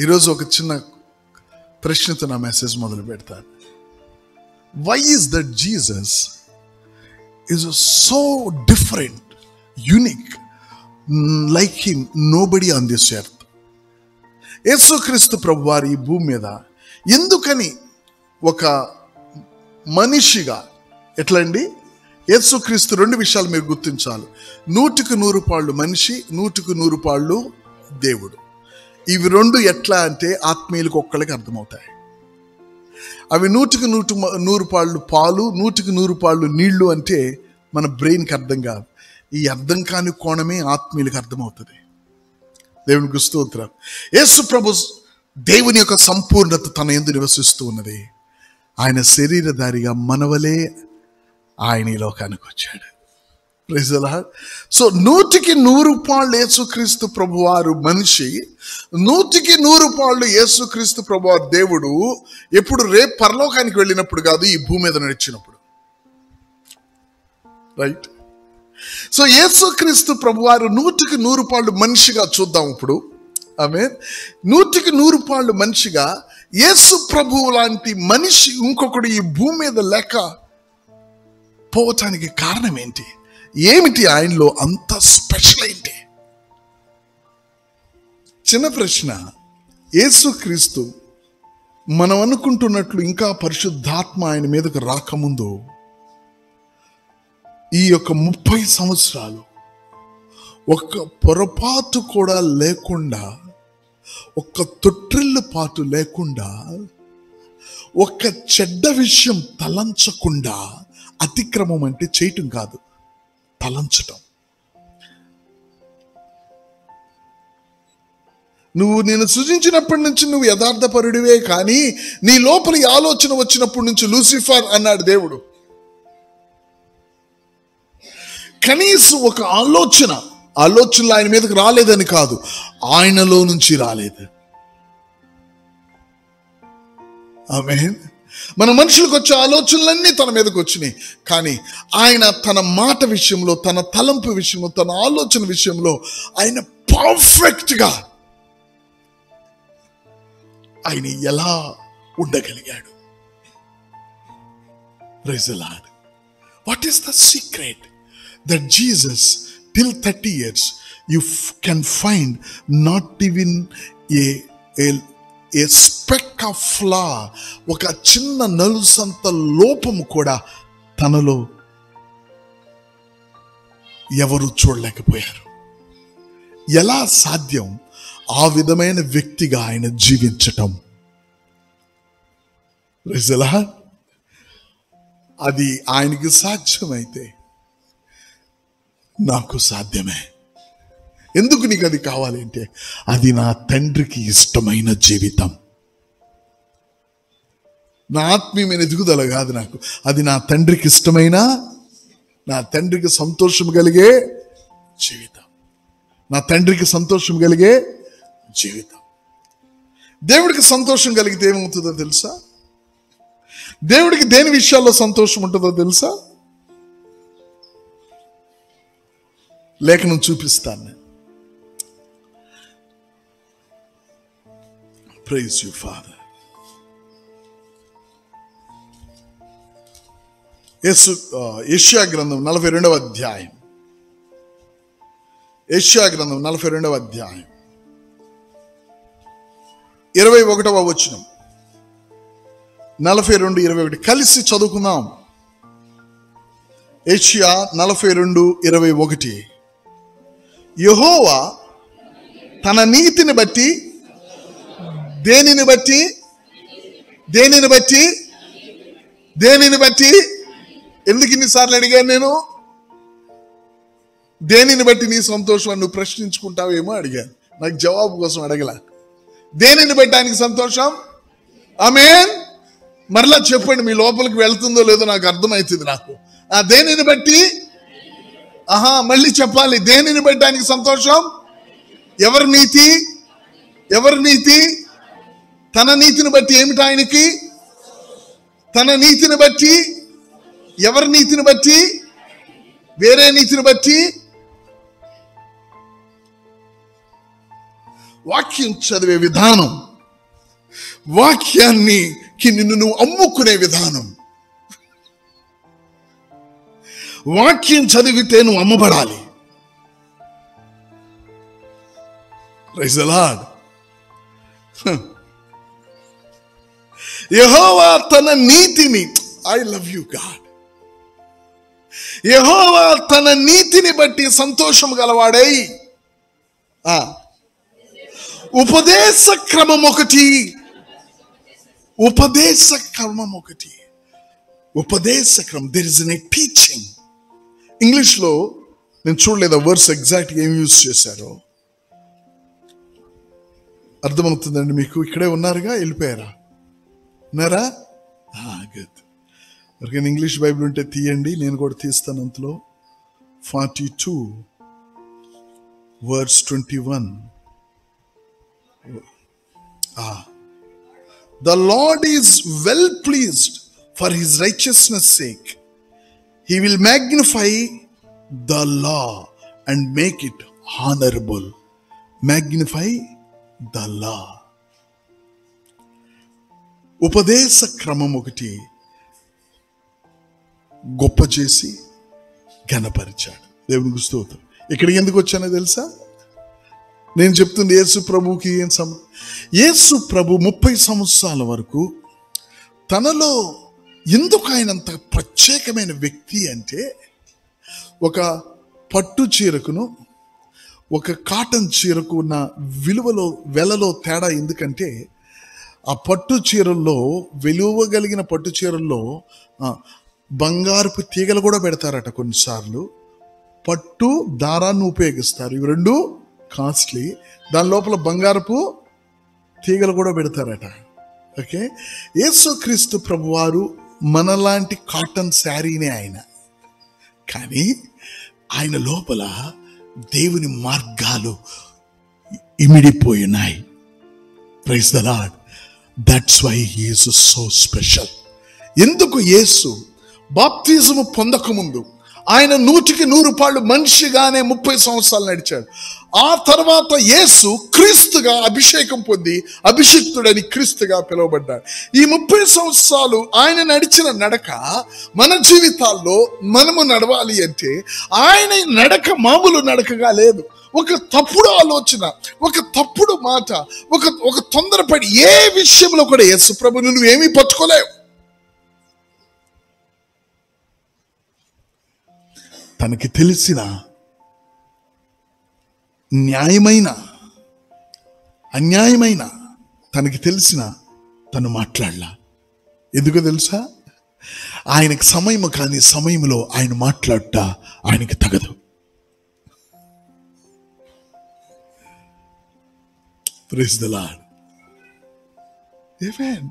ఈరోజు ఒక చిన్న ప్రశ్నతో నా మెసేజ్ మొదలు పెడతాను. Why is that Jesus is so different, unique, like him nobody on this earth? యేసుక్రీస్తు ప్రభువారు ఈ భూమి మీద ఎందుకని ఒక మనిషిగా, ఎట్లా అండి? యేసుక్రీస్తు రెండు విషయాలు మీరు గుర్తించాలి. 100% మనిషి, 100% దేవుడు. ఇవి రెండు ఎట్లా అంటే ఆత్మీయులకు ఒక్కళ్ళకి అర్థమవుతాయి. అవి 100% పాలు, 100% నీళ్లు అంటే మన బ్రెయిన్కి అర్థం కాదు. ఈ అర్థం కాని కోణమే ఆత్మీయులకు అర్థమవుతుంది. దేవునికి స్తోత్రం. యేసు ప్రభు దేవుని యొక్క సంపూర్ణత తన యందు నివసిస్తూ ఉన్నది. ఆయన శరీరధారిగా మనవలే ఆయన ఈ లోకానికి వచ్చాడు. Praise the lord. సో 100% యేసుక్రీస్తు ప్రభువారు మనిషి, 100% యేసుక్రీస్తు ప్రభువారు దేవుడు. ఎప్పుడు రేపు పరలోకానికి వెళ్ళినప్పుడు కాదు, ఈ భూమి మీద నడిచినప్పుడు. రైట్. సో యేసుక్రీస్తు ప్రభువారు 100% మనిషిగా చూద్దాం ఇప్పుడు. ఆమేన్. 100% మనిషిగా యేసు ప్రభువు లాంటి మనిషి ఇంకొకడు ఈ భూమి మీద లేక పోవటానికి కారణం ఏంటి? ఏమిటి ఆయనలో అంత స్పెషల్ ఏంటి? చిన్న ప్రశ్న. యేసుక్రీస్తు మనం అనుకుంటున్నట్లు ఇంకా పరిశుద్ధాత్మ ఆయన మీదకు రాకముందు ఈ యొక్క 30 సంవత్సరాలు ఒక్క పొరపాటు కూడా లేకుండా, ఒక్క తొట్టిల్లు పాటు లేకుండా, ఒక్క చెడ్డ విషయం తలంచకుండా, అతిక్రమం అంటే చేయటం కాదు, తలంచటం. నేను సృజించినప్పటి నుంచి నువ్వు యథార్థపరుడివే, కానీ నీ లోపల ఈ ఆలోచన వచ్చినప్పటి నుంచి లూసిఫర్ అన్నాడు దేవుడు. కనీసం ఒక ఆలోచనలు ఆయన మీదకి రాలేదని కాదు, ఆయనలో నుంచి రాలేదు. ఆమేన్. మన మనుషులకు వచ్చే ఆలోచనలన్నీ తన మీదకి వచ్చినాయి, కానీ ఆయన తన మాట విషయంలో, తన తలంపు విషయంలో, తన ఆలోచన విషయంలో ఆయన పర్ఫెక్ట్గా ఆయన ఎలా ఉండగలిగాడు? Praise the lord. What is the secret that Jesus till 30 years you can find not even a speck of flaw, ఒక చిన్న నలుసంత లోపము కూడా తనలో ఎవరు చూడలేకపోయారు. ఎలా సాధ్యం? ఆ విధమైన వ్యక్తిగా ఆయన జీవించటం. Praise the Lord. అది ఆయనకి సాధ్యమైతే నాకు సాధ్యమే. ఎందుకు నీకు అది కావాలి అంటే, అది నా తండ్రికి ఇష్టమైన జీవితం. నా ఆత్మీయమైన ఎదుగుదల కాదు నాకు, అది నా తండ్రికి ఇష్టమైన, నా తండ్రికి సంతోషం కలిగే జీవితం. నా తండ్రికి సంతోషం కలిగే జీవితం. దేవుడికి సంతోషం కలిగితే ఏమవుతుందో తెలుసా? దేవుడికి దేని విషయాల్లో సంతోషం ఉంటుందో తెలుసా? లేఖనం చూపిస్తాను. Praise you Father. యెషయా గ్రంథం 42వ అధ్యాయం. యెషయా గ్రంథం 42వ అధ్యాయం 21వ వచనం. 42:21 కలిసి చదువుకుందాం. యెషయా 42:21. యెహోవా తన నీతిని బట్టి, దేనిని బట్టి ఎందుకు ఇన్నిసార్లు అడిగాను నేను? దేనిని బట్టి నీ సంతోషం అని నువ్వు ప్రశ్నించుకుంటావేమో అడిగాను. నాకు జవాబు కోసం అడగల. దేనిని బట్టి ఆయనకి సంతోషం? ఆమేన్. మరలా చెప్పండి, మీ లోపలికి వెళ్తుందో లేదో నాకు అర్థమవుతుంది. నాకు ఆ దేనిని బట్టి, మళ్ళీ చెప్పాలి. దేనిని బట్టి ఆయనకి సంతోషం? ఎవరి నీతి? తన నీతిని బట్టి. ఏమిటి ఆయనకి? తన నీతిని బట్టి. ఎవరి నీతిని బట్టి? వేరే నీతిని బట్టి. వాక్యం చదివే విధానం వాక్యానికి నిన్ను నువ్వు అమ్ముకునే విధానం. వాక్యం చదివితే నువ్వు అమ్మబడాలి. Praise the lord. యెహోవా తన నీతిని, ఐ లవ్ యు గాడ్, యెహోవా తన నీతిని బట్టి సంతోషం గలవాడై ఉపదేశ క్రమం ఒకటి, ఉపదేశ క్రమం ఒకటి, ఉపదేశ క్రమం. There is a teaching. ఇంగ్లీష్లో నేను చూడలేదు ఆ వర్డ్స్ ఎగ్జాక్ట్ ఏం యూజ్ చేశారో. అర్థమవుతుందండి మీకు? ఇక్కడే ఉన్నారుగా, వెళ్ళిపోయారా? ఉన్నారా? గుడ్. ఎవరికైనా ఇంగ్లీష్ బైబిల్ ఉంటే తీయండి, నేను కూడా తీస్తాను. అంతలో 42 verse 21. The Lord is well pleased for his righteousness sake. He will magnify the law and make it honorable. Magnify the law. ఉపదేశ క్రమం ఒకటి గొప్ప చేసి ఘనపరిచాడు. దేవునికి స్తోత్రం. ఇక్కడికి ఎందుకు వచ్చానో తెలుసా? నేను చెప్తుంది యేసు ప్రభుకి ఏం యేసు ప్రభు 30 సంవత్సరాల వరకు తనలో ఎందుకు ఆయనంత ప్రత్యేకమైన వ్యక్తి అంటే, ఒక పట్టు చీరకును ఒక కాటన్ చీరకు ఉన్న వెలలో తేడా ఎందుకంటే, ఆ పట్టు చీరల్లో, విలువ కలిగిన పట్టు చీరల్లో బంగారపు తీగలు కూడా పెడతారట. కొన్నిసార్లు పట్టు దారాన్ని ఉపయోగిస్తారు. ఇవి రెండు కాస్ట్లీ. దాని లోపల బంగారపు తీగలు కూడా పెడతారట. ఓకే, యేసుక్రీస్తు ప్రభువారు మనలాంటి కాటన్ శారీనే ఆయన, కానీ ఆయన లోపల దేవుని మార్గాలు ఇమిడిపోయినాయి. Praise the lord. That's why he is so special. ఎందుకు యేసు బాప్తిజము పొందకముందు ఆయన 100% మనిషిగానే 30 సంవత్సరాలు నడిచాడు. ఆ తర్వాత యేసు క్రీస్తుగా అభిషేకం పొంది అభిషిక్తుడని క్రీస్తుగా పిలువబడ్డాడు. ఈ 30 సంవత్సరాలు ఆయన నడిచిన నడక మన జీవితాల్లో మనము నడవాలి అంటే, ఆయన నడక మామూలు నడకగా లేదు. ఒక తప్పుడు ఆలోచన, ఒక తప్పుడు మాట, ఒక తొందరపడి ఏ విషయంలో కూడా యేసు ప్రభువును నువ్వేమీ పట్టుకోలేవు. తనకి తెలిసిన న్యాయమైన అన్యాయమైన తనకి తెలిసిన తను మాట్లాడలా. ఎందుకో తెలుసా? ఆయనకు సమయము కాని సమయంలో ఆయన మాట్లాడట ఆయనకి తగదు. Praise the Lord. Amen.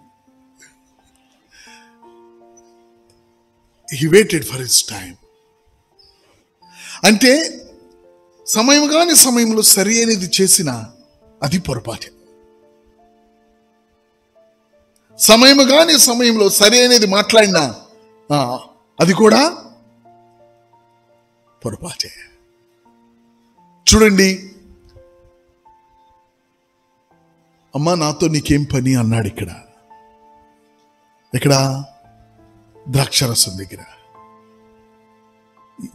He waited for his time. అంటే సమయం కాని సమయంలో సరి అనేది చేసిన అది పొరపాటే. సమయం కాని సమయంలో సరి అనేది మాట్లాడినా అది కూడా పొరపాటే. చూడండి, అమ్మా నాతో నీకేం పని అన్నాడు. ఇక్కడ ద్రాక్షరసం దగ్గర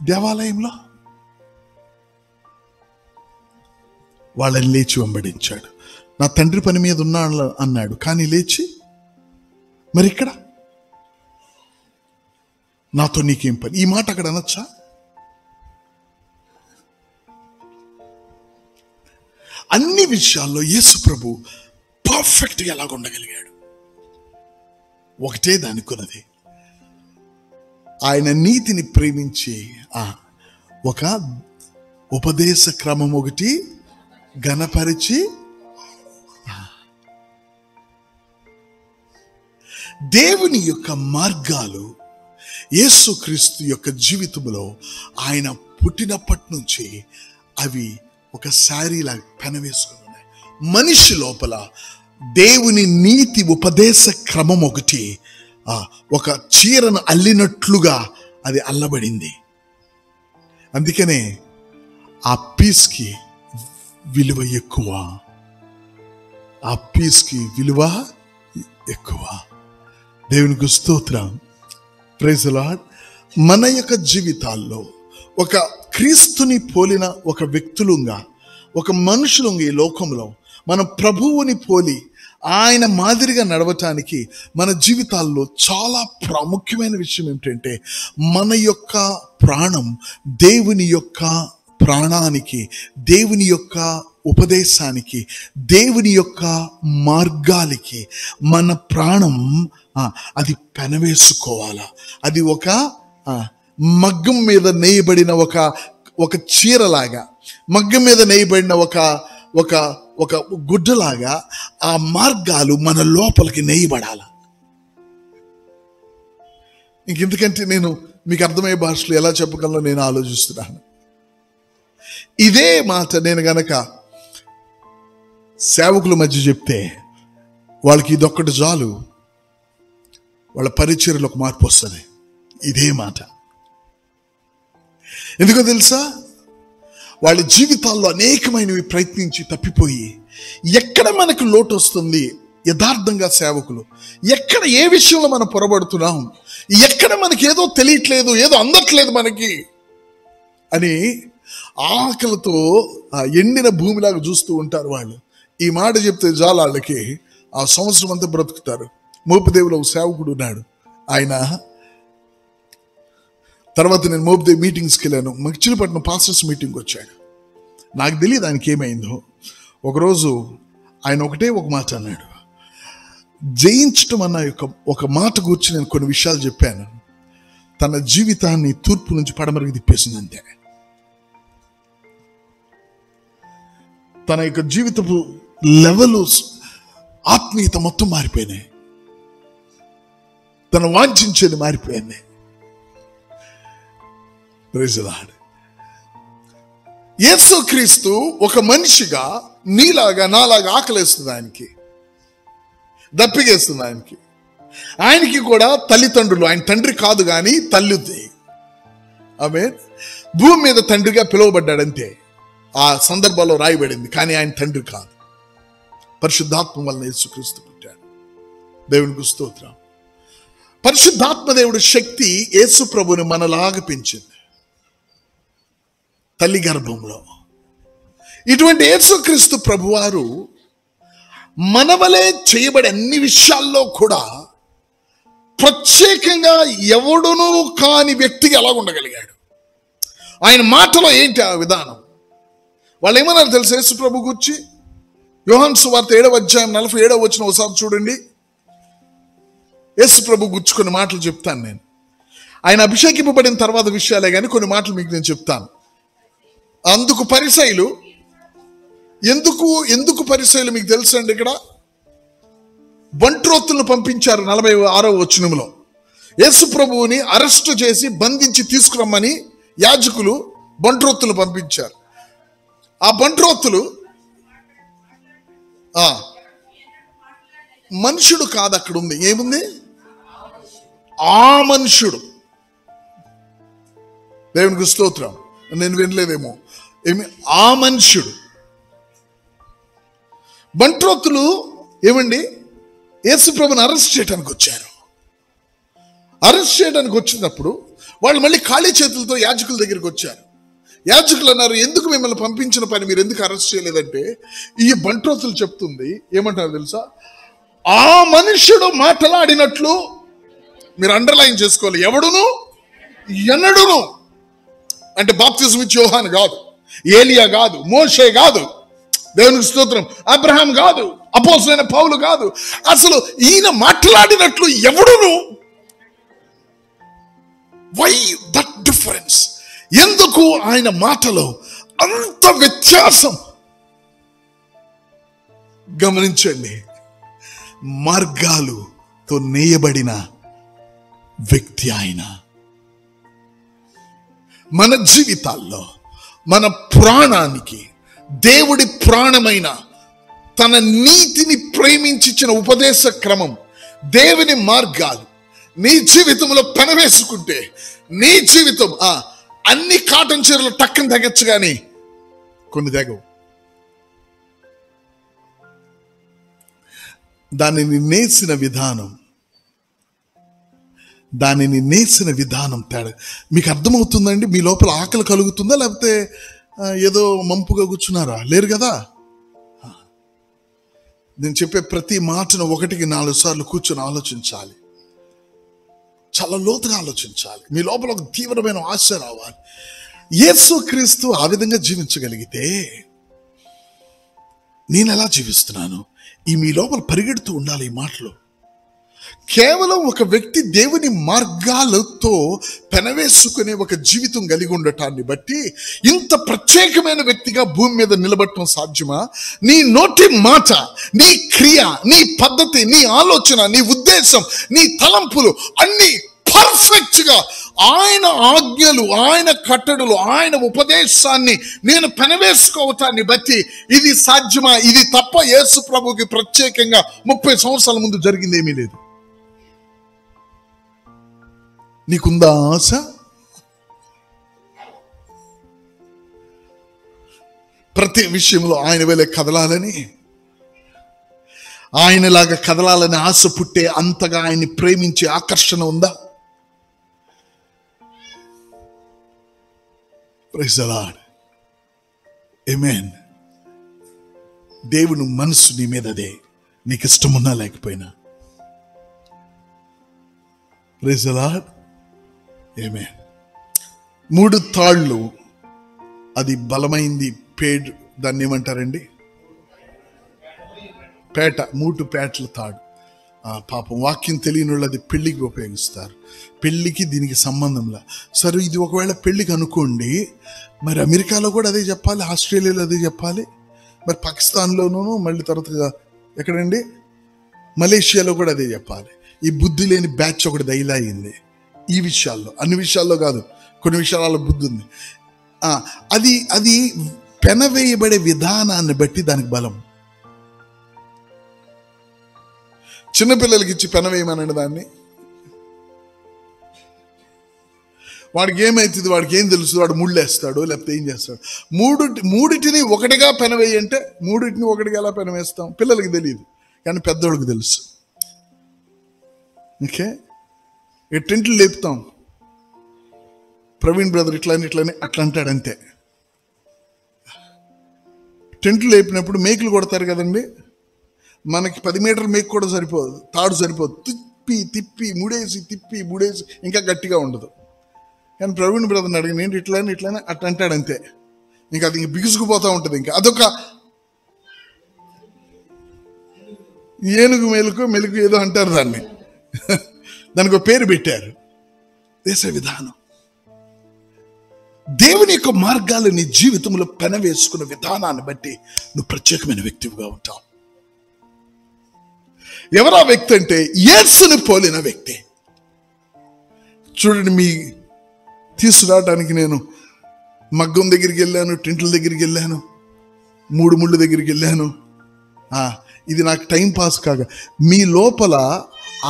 దేవాలయంలో వాళ్ళని లేచి వెంబడించాడు. నా తండ్రి పని మీద ఉన్నా అన్నాడు, కానీ లేచి మరి ఇక్కడ నాతో నీకేం పని, ఈ మాట అక్కడ అనొచ్చా? అన్ని విషయాల్లో యేసు ప్రభు పర్ఫెక్ట్గా ఎలాగ ఉండగలిగాడు? ఒకటే దానికున్నది, ఆయన నీతిని ప్రేమించి ఒక ఉపదేశ క్రమం ఒకటి ఘనపరిచి, దేవుని యొక్క మార్గాలు యేసుక్రీస్తు యొక్క జీవితంలో ఆయన పుట్టినప్పటి నుంచి అవి ఒక శారీలా పెనవేసుకుని ఉన్నాయి. మనిషి లోపల దేవుని నీతి ఉపదేశ క్రమం ఒకటి ఒక చీరను అల్లినట్లుగా అది అల్లబడింది. అందుకనే ఆ పీస్కి విలువ ఎక్కువ, ఆ పీస్కి విలువ ఎక్కువ. దేవునికి స్తోత్రం. Praise the Lord. మన యొక్క జీవితాల్లో ఒక క్రీస్తుని పోలిన ఒక వ్యక్తులుగా, ఒక మనుషులుగా ఈ లోకంలో మనం ప్రభువుని పోలి ఆయన మాదిరిగా నడవటానికి మన జీవితాల్లో చాలా ప్రాముఖ్యమైన విషయం ఏమిటంటే, మన యొక్క ప్రాణం దేవుని యొక్క ప్రాణానికి, దేవుని యొక్క ఉపదేశానికి, దేవుని యొక్క మార్గాలకి మన ప్రాణం అది పెనవేసుకోవాలా. అది ఒక మగ్గం మీద నేయబడిన ఒక చీరలాగా, మగ్గం మీద నేయబడిన ఒక గుడ్డలాగా ఆ మార్గాలు మన లోపలికి నేయబడాల. ఇంకెందుకంటే నేను మీకు అర్థమయ్యే భాషలో ఎలా చెప్పగలను నేను ఆలోచిస్తున్నాను. ఇదే మాట నేను గనక సేవకుల మధ్య చెప్తే వాళ్ళకి ఇదొక్కటి చాలు, వాళ్ళ పరిచర్యలో ఒక మార్పు వస్తుంది. ఇదే మాట. ఎందుకో తెలుసా? వాళ్ళ జీవితాల్లో అనేకమైనవి ప్రయత్నించి తప్పిపోయి ఎక్కడ మనకు లోటు వస్తుంది, యథార్థంగా సేవకులు ఎక్కడ ఏ విషయంలో మనం పొరబడుతున్నాం, ఎక్కడ మనకి ఏదో తెలియట్లేదు, ఏదో అందట్లేదు మనకి అని ఆకలితో ఎండిన భూమిలాగా చూస్తూ ఉంటారు వాళ్ళు. ఈ మాట చెప్తే చాలు వాళ్ళకి ఆ సంవత్సరం అంతా బ్రతుకుతారు. మోపుదేవులో ఒక సేవకుడు ఉన్నాడు. ఆయన తర్వాత నేను మోపుదేవి మీటింగ్స్కి వెళ్ళాను. మచిలీపట్నం పాస్టర్స్ మీటింగ్కి వచ్చాడు. నాకు తెలియదు ఆయనకి ఏమైందో. ఒకరోజు ఆయన ఒక మాట అన్నాడు. జయించటం అన్న ఒక మాట గురించి నేను కొన్ని విషయాలు చెప్పాను. తన జీవితాన్ని తూర్పు నుంచి పడమరకు తిప్పేసింది అంతే. తన యొక్క జీవితపు లెవెల్, ఆత్మీయత మొత్తం మారిపోయినాయి. తను వాంఛించేది మారిపోయింది. Praise the Lord. యేసుక్రీస్తు ఒక మనిషిగా నీలాగా నాలాగా ఆకలేస్తుంది, ఆయనకి దప్పిగేస్తుంది. ఆయనకి కూడా తల్లిదండ్రులు, ఆయన తండ్రి కాదు కానీ తల్లిది. ఆమె భూమి మీద తండ్రిగా పిలువబడ్డాడంతే. ఆ సందర్భంలో రాయబడింది. కానీ ఆయన తండ్రి కాదు. పరిశుద్ధాత్మ వలన యేసుక్రీస్తు పుట్టాడు. దేవునికి స్తోత్రం. పరిశుద్ధాత్మ దేవుడి శక్తి యేసు ప్రభుని మనలాగా పెంచింది తల్లి గర్భంలో. ఇటువంటి యేసుక్రీస్తు ప్రభువారు మనవలే చేయబడే అన్ని విషయాల్లో కూడా ప్రత్యేకంగా ఎవడునూ కాని వ్యక్తిగా ఎలా ఉండగలిగాడు. ఆయన మాటలో ఏంటి ఆ విధానం? వాళ్ళు ఏమన్నారు తెలుసు యేసు ప్రభు గురించి? యోహాను సువార్త 7వ అధ్యాయం 47వ వచనం ఒకసారి చూడండి. యేసు ప్రభు గురించి కొన్ని మాటలు చెప్తాను నేను. ఆయన అభిషేకింపబడిన తర్వాత విషయాలే కానీ కొన్ని మాటలు మీకు నేను చెప్తాను. అందుకు పరిసయ్యులు, ఎందుకు పరిసయ్యులు మీకు తెలుసు అండి? ఇక్కడ బంట్రోత్తులను పంపించారు 46వ వచనంలో. యేసు ప్రభువుని అరెస్ట్ చేసి బంధించి తీసుకురమ్మని యాజకులు బంట్రోత్తులు పంపించారు. ఆ బంట్రోత్తులు మనుషుడు కాదు, అక్కడ ఉంది. ఏముంది? ఆ మనుషుడు. దేవునికి స్తోత్రం. నేను వినలేదేమో. ఆ మనుషుడు. బంట్రోత్తులు ఏమండి యేసు ప్రభుని అరెస్ట్ చేయడానికి వచ్చారు. అరెస్ట్ చేయడానికి వచ్చినప్పుడు వాళ్ళు మళ్ళీ ఖాళీ చేతులతో యాజకుల దగ్గరికి వచ్చారు. యాజకులు అన్నారు, ఎందుకు మిమ్మల్ని పంపించిన పని మీరు ఎందుకు అరెస్ట్ చేయలేదంటే, ఈ బంట్రోత్తులు చెప్తుంది ఏమంటారు తెలుసా? ఆ మనుష్యుడు మాట్లాడినట్లు. మీరు అండర్లైన్ చేసుకోవాలి. ఎవడును ఎన్నడును అంటే బాప్తిజం ఇచ్చే యోహాను కాదు, ఏలియా కాదు, మోషే కాదు, దేవునికి స్తోత్రం, అబ్రహాం కాదు, అపోస్తలుడైన పౌలు కాదు. అసలు ఈయన మాట్లాడినట్లు ఎవడును. Why that difference? ఎందుకు ఆయన మాటలో అంత వ్యత్యాసం? గమనించండి. మార్గాలుతో నేయబడిన వ్యక్తి ఆయన. మన జీవితాల్లో మన ప్రాణానికి దేవుడి ప్రాణమైన తన నీతిని ప్రేమించిన ఉపదేశ క్రమం, దేవుని మార్గాలు నీ జీవితంలో పెనవేసుకుంటే నీ జీవితం అన్ని కాటన్ చీరలు టక్కన తగ్గచ్చు కానీ కొన్ని తెగవు. దానిని నేసిన విధానం తేడా. మీకు అర్థమవుతుందండి? మీ లోపల ఆకలి కలుగుతుందా, లేకపోతే ఏదో మంపుగా కూర్చున్నారా? లేరు కదా. నేను చెప్పే ప్రతి మాటను 1-4 సార్లు కూర్చొని ఆలోచించాలి. చాలా లోతుగా ఆలోచించాలి. మీ లోపల ఒక తీవ్రమైన ఆశ రావాలి. యేసుక్రీస్తు ఆ విధంగా జీవించగలిగితే నేను ఎలా జీవిస్తున్నాను? మీ లోపల పరిగెడుతూ ఉండాలి ఈ మాటలు. కేవలం ఒక వ్యక్తి దేవుని మార్గాలతో పెనవేసుకునే ఒక జీవితం కలిగి ఉండటాన్ని బట్టి ఇంత ప్రత్యేకమైన వ్యక్తిగా భూమి మీద నిలబడటం సాధ్యమా? నీ నోటి మాట, నీ క్రియ, నీ పద్ధతి, నీ ఆలోచన, నీ ఉద్దేశం, నీ తలంపులు అన్ని పర్ఫెక్ట్ గా ఆయన ఆజ్ఞలు, ఆయన కట్టడలు, ఆయన ఉపదేశాన్ని నేను పెనవేసుకోవటాన్ని బట్టి ఇది సాధ్యమా? ఇది తప్ప యేసు ప్రభుకి ప్రత్యేకంగా 30 సంవత్సరాల ముందు జరిగింది ఏమీ లేదు. నీకుందా ఆశ? ప్రతి విషయంలో ఆయన వేలే కదలాలని, ఆయనలాగా కదలాలని ఆశ పుట్టే అంతగా ఆయన్ని ప్రేమించే ఆకర్షణ ఉందా? Praise the lord. ఆమేన్. దేవుని మనసు నీ మీద అదే, నీకు ఇష్టమున్నా లేకపోయినా. Praise the lord. ఆమేన్. 3 తాళ్ళు, అది బలమైంది. దాన్ని ఏమంటారండి? పేట, 3 పేటల తాడు. పాపం వాక్యం తెలియని వాళ్ళు అది పెళ్లికి ఉపయోగిస్తారు. పెళ్లికి దీనికి సంబంధంలా. సరే, ఇది ఒకవేళ పెళ్లికి అనుకోండి, మరి అమెరికాలో కూడా అదే చెప్పాలి, ఆస్ట్రేలియాలో అదే చెప్పాలి, మరి పాకిస్తాన్లోనూ, మళ్ళీ తర్వాత ఎక్కడండి, మలేషియాలో కూడా అదే చెప్పాలి. ఈ బుద్ధి లేని బ్యాచ్ ఒకటి దైలా అయింది ఈ విషయాల్లో. అన్ని విషయాల్లో కాదు, కొన్ని విషయాలలో బుద్ధి ఉంది. అది పెనవేయబడే విధానాన్ని బట్టి దానికి బలం. చిన్నపిల్లలకి ఇచ్చి పెనవేయమనండి దాన్ని. వాడికి ఏమైతుంది? వాడికి ఏం తెలుసు? వాడు ముళ్ళేస్తాడు, లేకపోతే ఏం చేస్తాడు? మూడిటిని ఒకటిగా పెనవేయంటే మూడిటిని ఒకటిగా ఎలా పెనవేస్తాం? పిల్లలకి తెలియదు, కానీ పెద్దోళ్ళకి తెలుసు. ఓకే, టెంట్లు లేపుతాం. ప్రవీణ్ బ్రదర్ ఇట్లానే అట్లా అంటాడు అంతే. టెంట్లు లేపినప్పుడు మేకులు కొడతారు కదండి. మనకి 10 మీటర్ల మేకు కూడా సరిపోదు, తాడు సరిపోదు. తిప్పి ముడేసి ఇంకా గట్టిగా ఉండదు. కానీ ప్రవీణ్ బ్రదర్ని అడిగి, నేను ఇట్లానే అట్లా అంటాడు అంతే. ఇంకా అది బిగుసుకుపోతూ ఉంటుంది. ఇంకా అదొక ఏనుగు మెలుకు ఏదో అంటారు దాన్ని. దానికి ఒక పేరు పెట్టారు, వేసే విధానం. దేవుని యొక్క మార్గాలు నీ జీవితంలో పెనవేసుకున్న విధానాన్ని బట్టి నువ్వు ప్రత్యేకమైన వ్యక్తిగా ఉంటావు. ఎవరా వ్యక్తి అంటే యేసుని పోలిన వ్యక్తి. చూడండి, మీ తీసుకురావడానికి నేను మగ్గం దగ్గరికి వెళ్ళాను, టెంట్ల దగ్గరికి వెళ్ళాను, 3 ముళ్ళు దగ్గరికి వెళ్ళాను. ఇది నాకు టైం పాస్ కాగా, మీ లోపల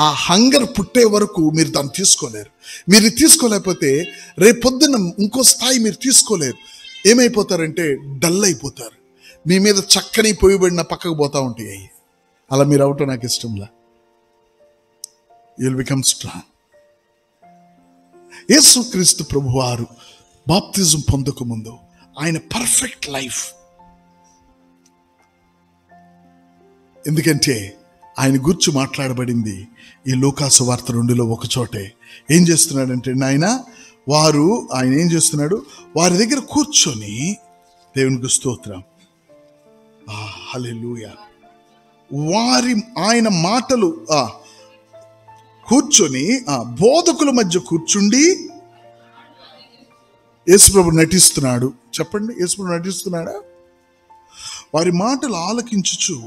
ఆ హంగర్ పుట్టే వరకు మీరు దాన్ని తీసుకోలేరు. మీరు తీసుకోలేకపోతే రేపొద్దున ఇంకో స్థాయి మీరు తీసుకోలేరు. ఏమైపోతారంటే డల్ అయిపోతారు. మీ మీద చక్కని పోయిబడిన పక్కకు పోతా ఉంటాయి. అలా మీరు అవటం నాకు ఇష్టంలా. You will become strong. యేసుక్రీస్తు ప్రభువారు బాప్తిజం పొందక ముందు ఆయన పర్ఫెక్ట్ లైఫ్. ఎందుకంటే ఆయన గురించి మాట్లాడబడింది ఈ లూకాసు వార్త 2లో ఒక చోటే. ఏం చేస్తున్నాడంటే ఆయన ఏం చేస్తున్నాడు? వారి దగ్గర కూర్చొని, దేవునికి స్తోత్రం, హల్లెలూయా, ఆయన మాటలు కూర్చొని బోధకుల మధ్య కూర్చుండి యేసుప్రభు నటిస్తున్నాడు. చెప్పండి, యేసుప్రభు నటిస్తున్నాడా? వారి మాటలు ఆలకించుచు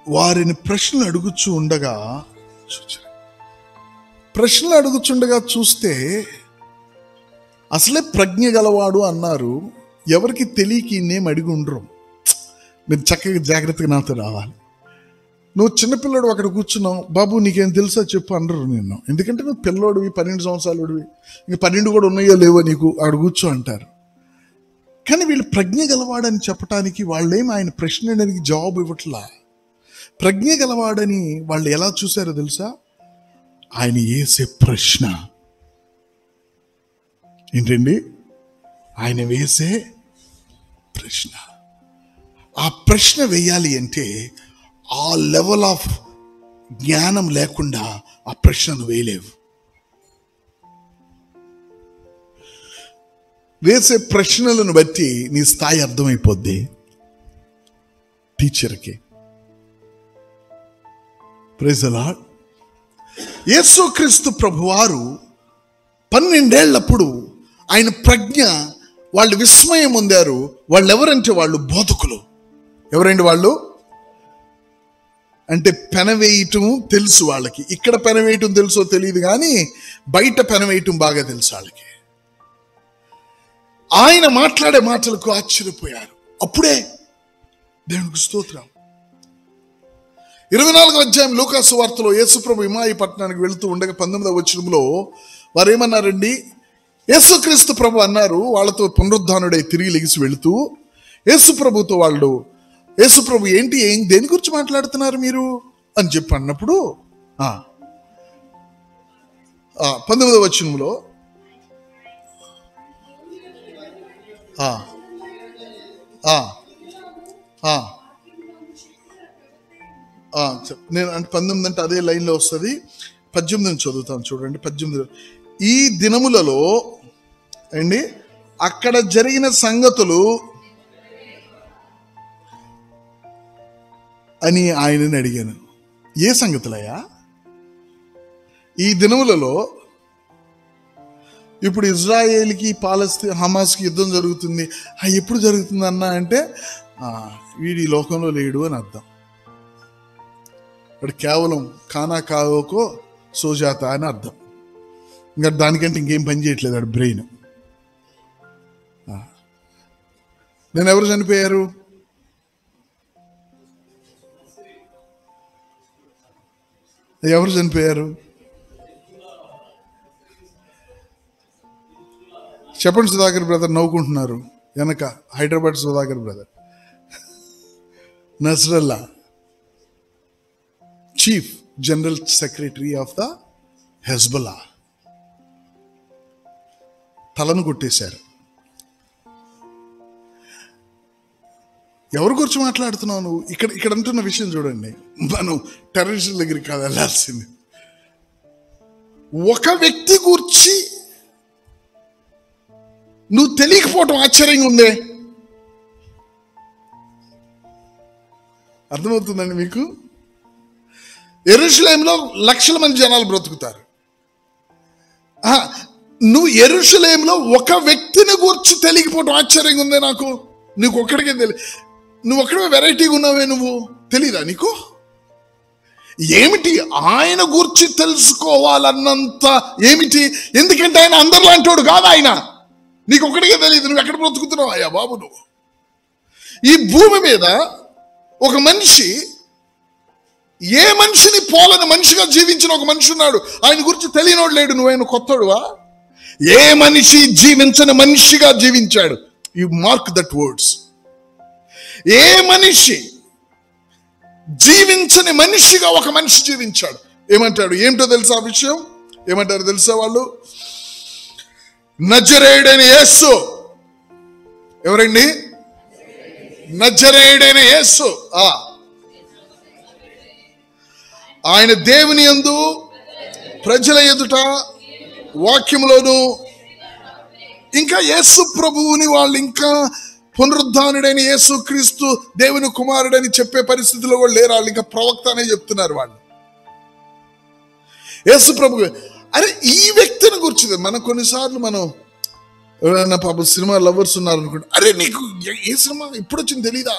వారిని ప్రశ్నలు అడుగుచుండగా చూస్తే అసలే ప్రజ్ఞ గలవాడు అన్నారు. ఎవరికి తెలియక ఇన్నేం అడిగి ఉండరు. మీరు చక్కగా జాగ్రత్తగా నాతో రావాలి. నువ్వు చిన్నపిల్లడు అక్కడ కూర్చున్నావు, బాబు నీకేం తెలుసా చెప్పు అనరు నిన్ను. ఎందుకంటే నువ్వు పిల్లోడివి, 12 సంవత్సరాలుడివి, ఇంక 12 కూడా ఉన్నాయో లేవో నీకు, ఆడు కూర్చో అంటారు. కానీ వీళ్ళు ప్రజ్ఞ గలవాడని చెప్పడానికి వాళ్ళేం ఆయన ప్రశ్న అడిగి జవాబు ఇవ్వట్లా. ప్రజ్ఞ గలవాడని వాళ్ళు ఎలా చూశారో తెలుసా? ఆయన వేసే ప్రశ్న ఏంటండి? ఆయన వేసే ప్రశ్న. ఆ ప్రశ్న వేయాలి అంటే ఆ లెవెల్ ఆఫ్ జ్ఞానం లేకుండా ఆ ప్రశ్నను వేయలేవు. వేసే ప్రశ్నలను బట్టి నీ స్థాయి అర్థమైపోద్ది టీచర్కి. Praise the Lord. యేసుక్రీస్తు ప్రభువారు 12 ఏళ్లప్పుడు ఆయన ప్రజ్ఞ, వాళ్ళు విస్మయం పొందారు. వాళ్ళు ఎవరంటే వాళ్ళు బోధకులు. ఎవరండి వాళ్ళు? అంటే పెనవేయటం తెలుసు వాళ్ళకి. ఇక్కడ పెనవేయటం తెలుసో తెలియదు కానీ బయట పెనవేయటం బాగా తెలుసు వాళ్ళకి. ఆయన మాట్లాడే మాటలకు ఆశ్చర్యపోయారు. అప్పుడే దేవునికి స్తోత్రం. 24వ అధ్యాయం లూకాసు వార్తలో యేసుప్రభు ఇమాయి పట్టణానికి వెళుతూ ఉండగా 19వ వచనంలో వారు ఏమన్నారండి? యేసుక్రీస్తు ప్రభు అన్నారు వాళ్ళతో, పునరుద్ధానుడై తిరిగి లెగిసి వెళుతూ యేసుప్రభుతో వాళ్ళు, యేసుప్రభు ఏంటి, దేని గురించి మాట్లాడుతున్నారు మీరు అని చెప్పి అన్నప్పుడు 19వ వచనంలో నేను అంటే 19 అంటే అదే లైన్లో వస్తుంది. 18 చదువుతాను చూడండి. 18 ఈ దినములలో అండి అక్కడ జరిగిన సంగతులు అని ఆయనని అడిగాను. ఏ సంగతులయ్యా? ఈ దినములలో ఇప్పుడు ఇజ్రాయేల్కి హమాస్కి యుద్ధం జరుగుతుంది. ఎప్పుడు జరుగుతుంది అన్న అంటే వీడి లోకంలో లేడు అని అర్థం. వాడు కేవలం కానా కావోకో సోజాత అని అర్థం. ఇంకా దానికంటే ఇంకేం పని చేయట్లేదు వాడు బ్రెయిన్. నేను ఎవరు చనిపోయారు? ఎవరు చనిపోయారు చెప్పండి. సుధాకర్ బ్రదర్ నవ్వుకుంటున్నారు వెనక. Hyderabad Sudhakar brother. Nasrallah, chief general secretary of the Hezbollah, తలను కొట్టేశారు. ఎవరి గురించి మాట్లాడుతున్నావు నువ్వు? ఇక్కడ అంటున్న విషయం చూడండి. మనం టెర్రరిస్టుల దగ్గరికి కాదు వెళ్ళాల్సింది. ఒక వ్యక్తి గూర్చి నువ్వు తెలియకపోవటం ఆశ్చర్యంగా ఉందే. అర్థమవుతుందండి మీకు? యెరూషలేములో లక్షల మంది జనాలు బ్రతుకుతారు. నువ్వు యెరూషలేములో ఒక వ్యక్తిని గూర్చి తెలియకపోవటం ఆశ్చర్యంగా ఉందే నాకు. నీకు ఒక్కడికే నువ్వు ఒక్కడే వెరైటీగా ఉన్నావే, నువ్వు తెలీదా నీకు? ఏమిటి ఆయన గూర్చి తెలుసుకోవాలన్నంత ఏమిటి? ఎందుకంటే ఆయన అందరిలాంటోడు కాదు. ఆయన నీకు ఒక్కడికే తెలియదు. నువ్వు ఎక్కడ బ్రతుకుతున్నావు అయ్యా బాబు? నువ్వు ఈ భూమి మీద ఒక మనిషి, ఏ మనిషిని పోలని మనిషిగా జీవించిన ఒక మనిషి ఉన్నాడు. ఆయన గురించి తెలియనోడు లేడు. నువ్వైనా కొత్తోడువా? ఏ మనిషి జీవించని మనిషిగా జీవించాడు. You mark that words. ఏ మనిషి జీవించని మనిషిగా ఒక మనిషి జీవించాడు. ఏమంటాడు? ఏమిటో తెలుసా ఆ విషయం? ఏమంటారు తెలుసా వాళ్ళు? నజరేయుడైన యేసు. ఎవరండి? నజరేయుడైన యేసు. ఆయన దేవుని యందు, ప్రజల ఎదుట, వాక్యములోను, ఇంకా యేసు ప్రభువుని వాళ్ళు ఇంకా పునరుద్ధానుడైన యేసు క్రీస్తు దేవుని కుమారుడని చెప్పే పరిస్థితిలో కూడా లేరు. వాళ్ళు ఇంకా ప్రవక్త అనే చెప్తున్నారు వాళ్ళు. యేసు ప్రభు, అరే ఈ వ్యక్తిని గురించి మనం కొన్నిసార్లు మనం ఎవరైనా పాపం సినిమా లవర్స్ ఉన్నారు అనుకోండి, అరే నీకు ఏ సినిమా ఇప్పుడు వచ్చింది తెలీదా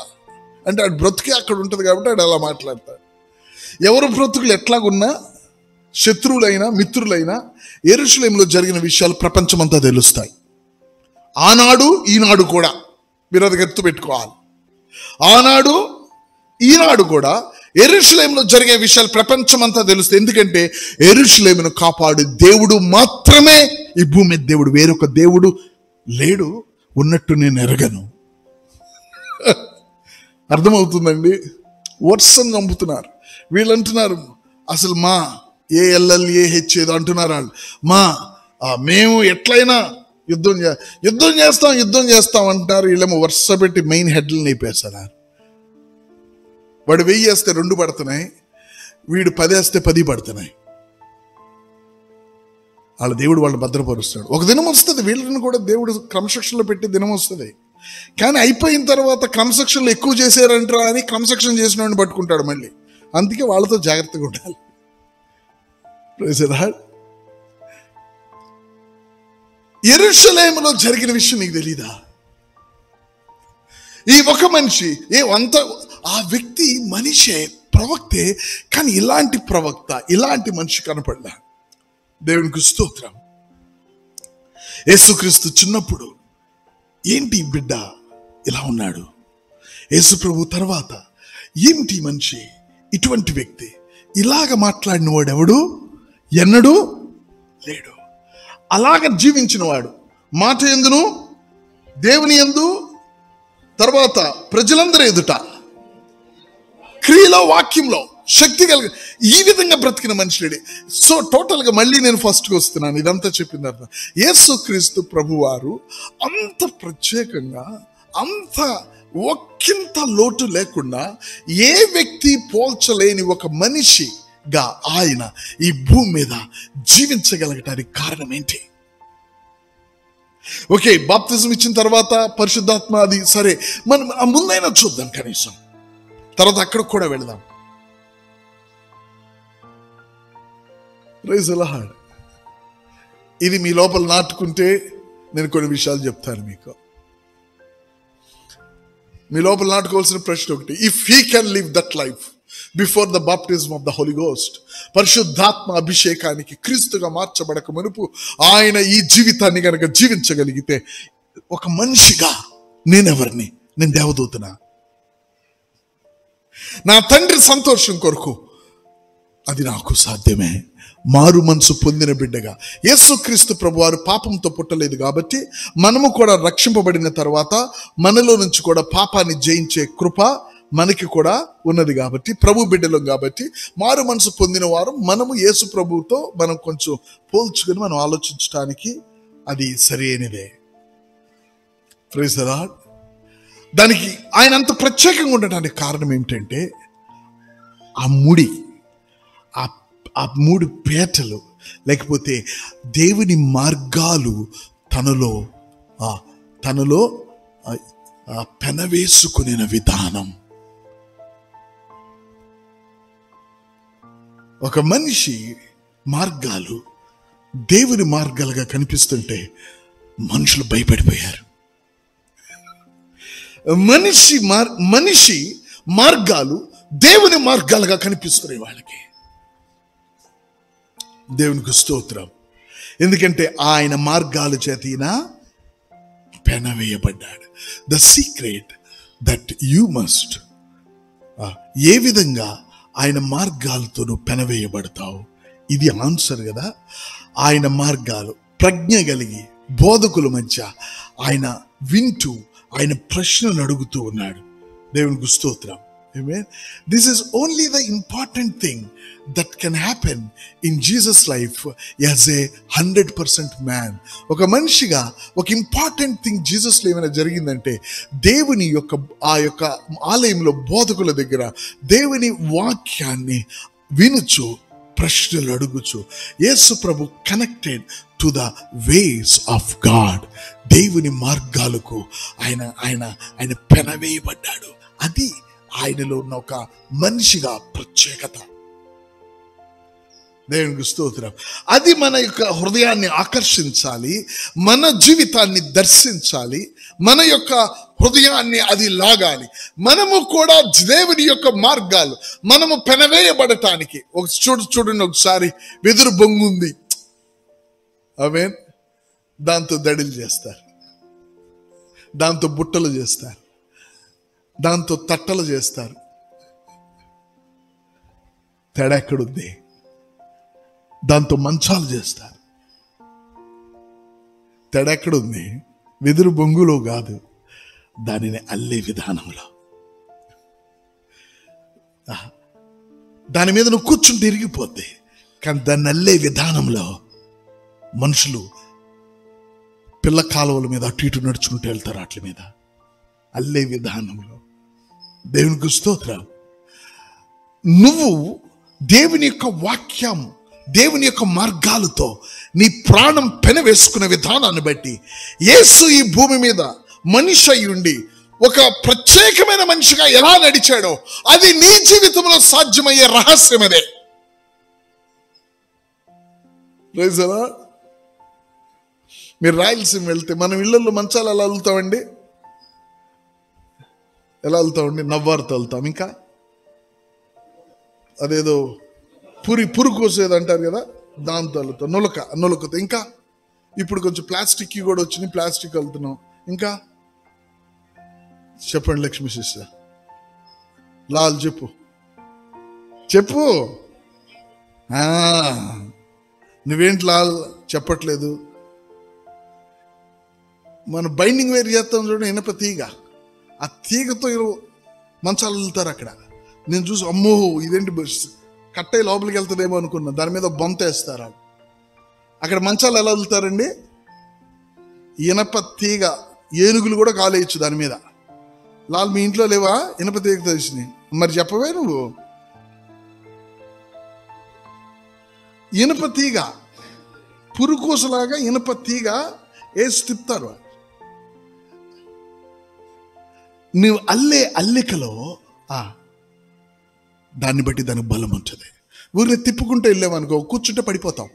అంటే ఆడు బ్రతుకే అక్కడ ఉంటుంది కాబట్టి ఆడు అలా మాట్లాడతాడు. ఎవరు బ్రతుకులు ఎట్లాగున్నా, శత్రువులైనా మిత్రులైనా, యెరూషలేములో జరిగిన విషయాలు ప్రపంచమంతా తెలుస్తాయి. ఆనాడు ఈనాడు కూడా మీరు అది గుర్తు పెట్టుకోవాలి. ఆనాడు ఈనాడు కూడా యెరూషలేములో జరిగే విషయాలు ప్రపంచమంతా తెలుస్తాయి. ఎందుకంటే యెరూషలేమును కాపాడు దేవుడు మాత్రమే ఈ భూమి మీద దేవుడు. వేరొక దేవుడు లేడు, ఉన్నట్టు నేను ఎరగను. అర్థమవుతుందండి? వర్డ్స్ చంపుతున్నారు. వీళ్ళు అంటున్నారు అసలు మా ALLAH ఏదో అంటున్నారు వాళ్ళు. మేము ఎట్లయినా యుద్ధం చేస్తాం అంటున్నారు. వీళ్ళేమో వరుస పెట్టి మెయిన్ హెడ్లు నేపేస్తున్నారు. వాడు 1000 వేస్తే 2 పడుతున్నాయి, వీడు 10 వేస్తే 10 పడుతున్నాయి. వాళ్ళ దేవుడు వాళ్ళని భద్రపరుస్తాడు. ఒక దినం వస్తుంది, వీళ్ళని కూడా దేవుడు క్రమశిక్షణలో పెట్టి దినం వస్తుంది. కానీ అయిపోయిన తర్వాత క్రమశిక్షణలు ఎక్కువ చేశారంటారా అని క్రమశిక్షణ చేసిన వాడిని పట్టుకుంటాడు మళ్ళీ. అందుకే వాళ్ళతో జాగ్రత్తగా ఉండాలి. యెరూషలేములో జరిగిన విషయం నీకు తెలీదా? ఈ ఒక మనిషి ఆ వ్యక్తి మనిషే, ప్రవక్తే, కానీ ఇలాంటి ప్రవక్త, ఇలాంటి మనిషి కనపడ్డా. దేవునికి స్తోత్రం. యేసుక్రీస్తు చిన్నప్పుడు ఏంటి బిడ్డ ఇలా ఉన్నాడు, యేసు ప్రభు తర్వాత ఏంటి మనిషి, ఇటువంటి వ్యక్తి, ఇలాగ మాట్లాడిన వాడు ఎవడు ఎన్నడూ లేడు. అలాగ జీవించిన వాడు, మాట యందును దేవుని యందు, తర్వాత ప్రజలందరూ ఎదుట, క్రియలో వాక్యంలో శక్తి కలిగి ఈ విధంగా బ్రతికిన మనుషుడే. సో టోటల్గా మళ్ళీ నేను ఫస్ట్కి వస్తున్నాను. ఇదంతా చెప్పిన తర్వాత యేసుక్రీస్తు ప్రభువారు అంత ప్రత్యేకంగా, అంత ఒక్కింత లోటు లేకుండా, ఏ వ్యక్తి పోల్చలేని ఒక మనిషిగా ఆయన ఈ భూమి మీద జీవించగలగటానికి కారణం ఏంటి? ఓకే, బాప్తిజం ఇచ్చిన తర్వాత పరిశుద్ధాత్మ అది సరే, మనం ముందైనా చూద్దాం కనీసం, తర్వాత అక్కడికి కూడా వెళదాం. Praise the Lord. ఇది మీ లోపల నాటుకుంటే నేను కొన్ని విషయాలు చెప్తాను మీకు. మీ లోపల నాటుకోవాల్సిన ప్రశ్న ఒకటి, if he can live that life before the baptism of the Holy Ghost, పరిశుద్ధాత్మ అభిషేకానికి క్రీస్తుగా మార్చబడక మునుపు ఆయన ఈ జీవితాన్ని కనుక జీవించగలిగితే, ఒక మనిషిగా నేనెవరిని? నేను దేవదూతనా? నా తండ్రి సంతోషం కొరకు అది నాకు సాధ్యమే. మారు మనసు పొందిన బిడ్డగా యేసుక్రీస్తు ప్రభువారు పాపంతో పుట్టలేదు కాబట్టి, మనము కూడా రక్షింపబడిన తర్వాత మనలో నుంచి కూడా పాపాన్ని జయించే కృప మనకి కూడా ఉన్నది కాబట్టి, ప్రభు బిడ్డలం కాబట్టి, మారు మనసు పొందిన వారు మనము యేసు ప్రభువుతో మనం కొంచెం పోల్చుకొని మనం ఆలోచించడానికి అది సరి అయినదే. Praise the lord. దానికి ఆయన అంత ప్రత్యేకంగా ఉండటానికి కారణం ఏమిటంటే, ఆ ముడి, ఆ 3 పేటలు, లేకపోతే దేవుని మార్గాలు తనలో పెనవేసుకునే విధానం. ఒక మనిషి మార్గాలు దేవుని మార్గాలుగా కనిపిస్తుంటే మనుషులు భయపడిపోయారు. మనిషి మార్గాలు దేవుని మార్గాలుగా కనిపిస్తున్నాయి వాళ్ళకి. దేవునికి స్తోత్రం. ఎందుకంటే ఆయన మార్గాల చేత ఈయన పెనవేయబడ్డాడు. The secret that you must, ఏ విధంగా ఆయన మార్గాలతో నువ్వు పెనవేయబడతావు, ఇది ఆన్సర్ కదా. ఆయన మార్గాలు ప్రజ్ఞ కలిగి బోధకుల మధ్య ఆయన వింటూ ఆయన ప్రశ్నలు అడుగుతూ ఉన్నాడు. దేవునికి స్తోత్రం. Amen. This is only the important thing that can happen in Jesus' life as a 100% man. ఒక మనిషిగా ఒక ఇంపార్టెంట్ థింగ్ జీసస్లో ఏమైనా జరిగిందంటే, దేవుని ఆ యొక్క ఆలయంలో బోధకుల దగ్గర దేవుని వాక్యాన్ని వినుచు ప్రశ్నలు అడుగుచు యేసు ప్రభు connected to the ways of God. దేవుని మార్గాలకు ఆయన పెనవేయబడ్డాడు. అది ఆయనలో ఉన్న ఒక మనిషిగా ప్రత్యేకత. దేవునికి స్తోత్రం. అది మన యొక్క హృదయాన్ని ఆకర్షించాలి, మన జీవితాన్ని దర్శించాలి, మన యొక్క హృదయాన్ని అది లాగాలి. మనము కూడా దేవుని యొక్క మార్గాలు మనము పెనవేయబడటానికి చూడండి, ఒకసారి వెదురు బొంగు ఉంది, ఆమేన్, దాంతో దడిలు చేస్తారు, దాంతో బుట్టలు చేస్తారు, దాంతో తట్టలు చేస్తారు. తేడా ఎక్కడుంది? దాంతో మంచాలు చేస్తారు. తేడా ఎక్కడుంది? వెదురు బొంగులో కాదు, దానిని అల్లే విధానంలో. దాని మీద నువ్వు కూర్చుంటే ఇరిగిపోద్ది. కానీ దాన్ని అల్లే విధానంలో మనుషులు పిల్ల కాలువల మీద అటు ఇటు నడుచుకుంటూ వెళ్తారు. వాటి మీద అల్లే విధానంలో. దేవునికి స్తోత్రం. నువ్వు దేవుని యొక్క వాక్యం, దేవుని యొక్క మార్గాలతో నీ ప్రాణం పెనవేసుకునే విధానాన్ని బట్టి యేసు ఈ భూమి మీద మనిషి అయి ఉండి ఒక ప్రత్యేకమైన మనిషిగా ఎలా నడిచాడో అది నీ జీవితంలో సాధ్యమయ్యే రహస్యం అదే. మీరు రాయలసీమ వెళ్తే మనం ఇళ్లలో మంచాలు ఎలా అల్లుతామండి? ఎలా అల్లుతామండి? నవ్వారుతో అల్లుతాం. ఇంకా అదేదో పురు కోసేది అంటారు కదా, దాంతో అల్లుతాం. నులకతో. ఇంకా ఇప్పుడు కొంచెం ప్లాస్టిక్ కూడా వచ్చింది, ప్లాస్టిక్ అల్లుతున్నాం. ఇంకా చెప్పండి లక్ష్మీ సిస్టర్. లాల్ చెప్పు. నువ్వేంటి లాల్ చెప్పట్లేదు? మన బైండింగ్ వేర్ చేస్తాం చూడండి, ఇనప తీగ. ఆ తీగతో మంచాలు వెళ్తారు అక్కడ. నేను చూసి అమ్మో ఇదేంటి కట్టయి లోపలికి వెళ్తుందేమో అనుకున్నా. దాని మీద బొంత వేస్తారు. అక్కడ మంచాలు ఎలా వెళ్తారండి? ఇనప తీగ. ఏనుగులు కూడా కాలేయచ్చు దాని మీద. లాల్ మీ ఇంట్లో లేవా ఇనప తీగ తెలిసినాయి? మరి చెప్పవే నువ్వు. ఇనప తీగ, పురుకోసలాగా ఇనప తీగ వేసి తిప్పుతారు. నువ్వు అల్లికలో దాన్ని బట్టి దానికి బలం ఉంటుంది. ఊరిని తిప్పుకుంటూ వెళ్ళామనుకో, కూర్చుంటే పడిపోతాం.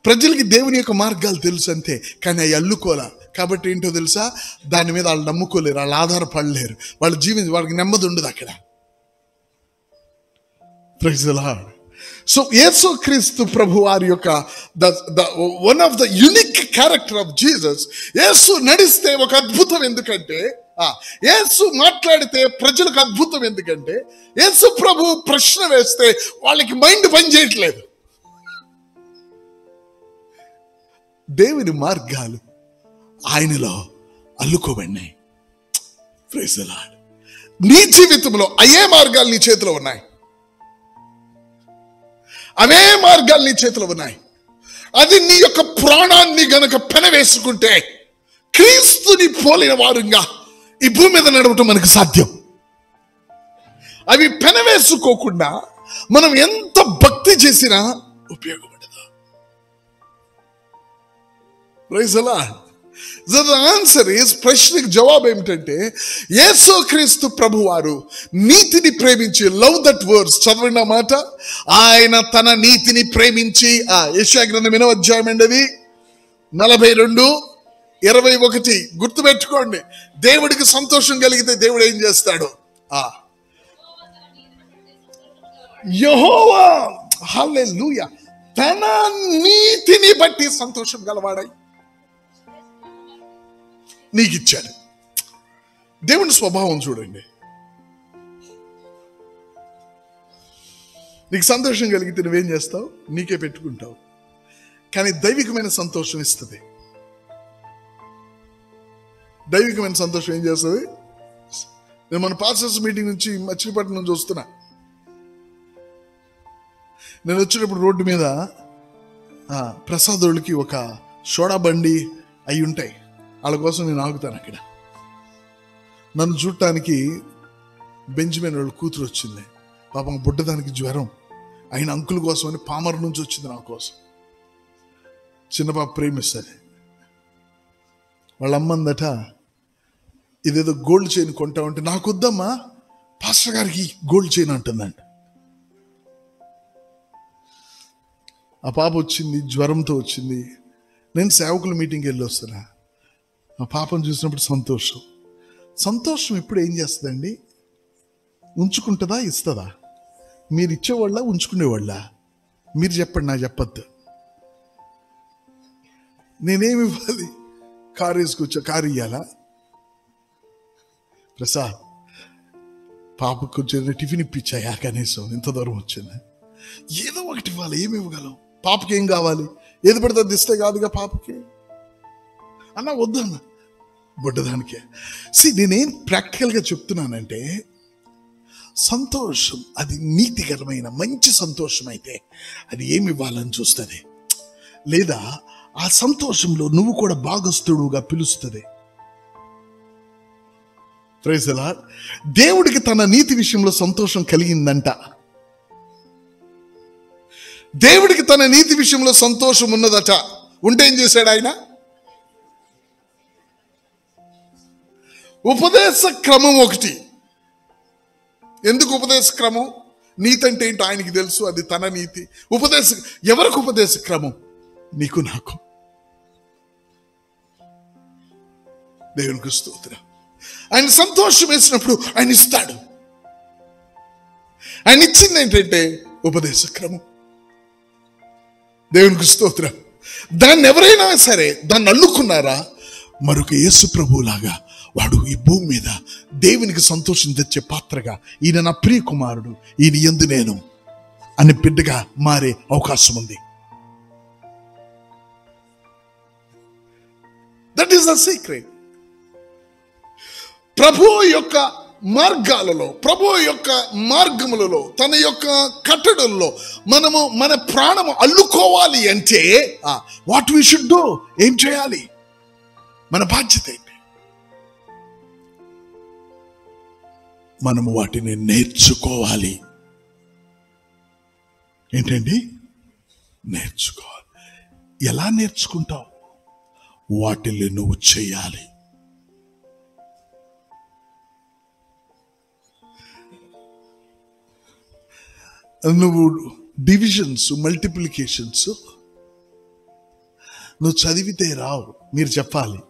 ప్రజలకి దేవుని యొక్క మార్గాలు తెలుసు అంతే, కానీ అవి అల్లుకోలా. కాబట్టి ఏంటో తెలుసా, దాని మీద వాళ్ళు నమ్ముకోలేరు, వాళ్ళు ఆధారపడలేరు, వాళ్ళకి నెమ్మది ఉండదు అక్కడ. Praise the lord. సో యేసుక్రీస్తు ప్రభు వారి యొక్క one of the unique character of Jesus. యేసు నడిస్తే ఒక అద్భుతం. ఎందుకంటే యేసు మాట్లాడితే ప్రజలకు అద్భుతం. ఎందుకంటే యేసు ప్రభు ప్రశ్న వేస్తే వాళ్ళకి మైండ్ పని చేయట్లేదు. దేవుని మార్గాలు ఆయనలో అల్లుకోబడినాయి. Praise the lord. నీ జీవితంలో అయ్యే మార్గాలు నీ చేతిలో ఉన్నాయి. అవే మార్గాలు నీ చేతిలో ఉన్నాయి. అది నీ యొక్క ప్రాణాన్ని గనక పెనవేసుకుంటే క్రీస్తుని పోలిన వారుగా ఈ భూమి మీద నడవటం మనకు సాధ్యం. అవి పెనవేసుకోకుండా మనం ఎంత భక్తి చేసినా ఉపయోగపడదు. Praise the Lord. The answer is, ప్రశ్నకు జవాబు ఏమిటంటే యేసుక్రీస్తు ప్రభువారు నీతిని ప్రేమించి, లవ్ దట్ వర్డ్స్ చదవండి ఆ మాట. ఆయన తన నీతిని ప్రేమించి, యెషయా గ్రంథం 8వ అధ్యాయం అండి, అది 42:21. గుర్తుపెట్టుకోండి. దేవుడికి సంతోషం కలిగితే దేవుడు ఏం చేస్తాడు? యెహోవా హల్లెలూయా తన నీతిని బట్టి సంతోషం గలవాడై నీకు ఇచ్చాడు. దేవుని స్వభావం చూడండి. నీకు సంతోషం కలిగితే నువ్వేం చేస్తావు? నీకే పెట్టుకుంటావు. కానీ దైవికమైన సంతోషం ఇస్తుంది. దైవికమైన సంతోషం ఏం చేస్తుంది? నేను మన పాస్టర్స్ మీటింగ్ నుంచి మచిలీపట్నం నుంచి వస్తున్నా. నేను వచ్చేటప్పుడు రోడ్డు మీద ప్రసాదోళ్ళకి ఒక సోడా బండి అయి ఉంటాయి. వాళ్ళ కోసం నేను ఆగుతాను అక్కడ. నన్ను చూడటానికి బెంజమిన్ వాళ్ళ కూతురు వచ్చింది. పాపం బుడ్డదానికి జ్వరం. ఆయన అంకుల్ కోసం అని పామర్ నుంచి వచ్చింది నా కోసం. చిన్న పాప ప్రేమిస్తుంది. వాళ్ళ అమ్మందట ఇదేదో గోల్డ్ చైన్ కొంటా ఉంటే, నాకు వద్దమ్మా పాస్టర్ గారికి గోల్డ్ చైన్ అంటుందంట. ఆ పాప వచ్చింది, జ్వరంతో వచ్చింది. నేను సేవకుల మీటింగ్కి వెళ్ళి వస్తున్నా. ఆ పాపను చూసినప్పుడు సంతోషం ఇప్పుడు ఏం చేస్తుందండి? ఉంచుకుంటుందా, ఇస్తుందా? మీరు ఇచ్చేవాళ్ళ, ఉంచుకునేవాళ్ళ? మీరు చెప్పండి, నాకు చెప్పద్దు. నేనేమి ఇవ్వాలి? కారు వేసుకొచ్చా, కారు ఇయ్యాలా? ప్రసాద్ పాపకు కొంచెం టిఫిన్ ఇప్పించాయా? కనీసం ఇంత దూరం వచ్చింది. ఏదో ఒకటి ఇవ్వాలి. ఏమి ఇవ్వగలం? పాపకి ఏం కావాలి? ఏది పడితే అది ఇస్తే కాదుగా పాపకి. అన్న వద్దన్న బుడ్డదానికే. నేనేం ప్రాక్టికల్గా చెప్తున్నానంటే, సంతోషం అది నీతికరమైన మంచి సంతోషం అయితే అది ఏమి ఇవ్వాలని చూస్తుంది, లేదా ఆ సంతోషంలో నువ్వు కూడా భాగస్థుడుగా పిలుస్తుంది. Praise the Lord. దేవుడికి తన నీతి విషయంలో సంతోషం కలిగిందంట. దేవుడికి తన నీతి విషయంలో సంతోషం ఉన్నదట. ఉంటే ఏం చేశాడు ఆయన? ఉపదేశ క్రమం ఒకటి. ఎందుకు ఉపదేశ క్రమం? నీతి అంటే ఏంటో ఆయనకి తెలుసు, అది తన నీతి. ఎవరికి ఉపదేశ క్రమం? నీకు నాకు. దేవునికి స్తోత్రం. ఆయన సంతోషం వేసినప్పుడు ఆయన ఇస్తాడు. ఆయన ఇచ్చింది ఏంటంటే ఉపదేశ క్రమం. దేవునికి స్తోత్రం. దాన్ని ఎవరైనా సరే దాన్ని అల్లుకున్నారా, మరొక యేసు ప్రభువులాగా వాడు ఈ భూమి మీద దేవునికి సంతోషం తెచ్చే పాత్రగా, ఈయన నా ప్రియ కుమారుడు, ఈయన యందు నేను అని బిడ్డగా మారే అవకాశం ఉంది. That is the secret. ప్రభువు యొక్క మార్గాలలో, ప్రభువు యొక్క మార్గములలో, తన యొక్క కట్టడల్లో మనము మన ప్రాణము అల్లుకోవాలి అంటే వాట్ వీ షుడ్ డూ, ఏం చేయాలి? మన బాధ్యత ఏంటి? మనము వాటిని నేర్చుకోవాలి. ఏంటండి? నేర్చుకోవాలి. ఎలా నేర్చుకుంటావు? వాటిని నువ్వు చేయాలి. నువ్వు డివిజన్స్, మల్టిప్లికేషన్స్ నువ్వు చదివితే రావు, మీరు చెప్పాలి.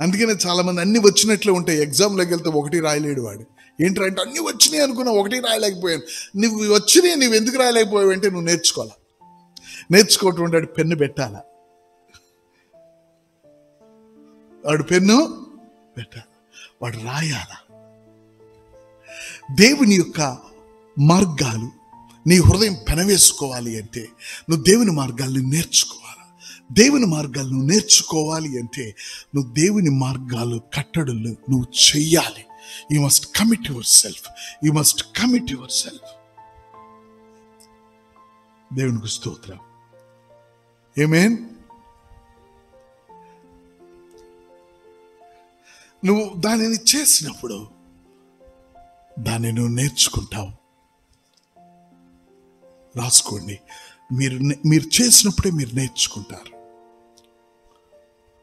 అందుకనే చాలా మంది అన్ని వచ్చినట్లే ఉంటాయి. ఎగ్జామ్లోకి వెళ్తే ఒకటి రాయలేడు వాడు. ఏంటంటే అంటే అన్ని వచ్చినాయి అనుకున్నా, ఒకటి రాయలేకపోయాను. నువ్వు వచ్చినాయి నువ్వు ఎందుకు రాయలేకపోయావు అంటే నువ్వు నేర్చుకోవాలా. నేర్చుకోవటం వాడు పెన్ను పెట్టాలా, వాడు పెన్ను పెట్టాలి, వాడు రాయాలా. దేవుని యొక్క మార్గాలు నీ హృదయం పెనవేసుకోవాలి అంటే నువ్వు దేవుని మార్గాల్ని నేర్చుకోవాలి. దేవుని మార్గాలు నువ్వు నేర్చుకోవాలి అంటే నువ్వు దేవుని మార్గాలు కట్టడులు నువ్వు చెయ్యాలి. You must commit your self. You must commit your self. దేవునికి స్తోత్రం. ఆమేన్. నువ్వు దానిని చేసినప్పుడు దాన్ని నువ్వు నేర్చుకుంటావు. రాసుకోండి. మీరు చేసినప్పుడే మీరు నేర్చుకుంటారు.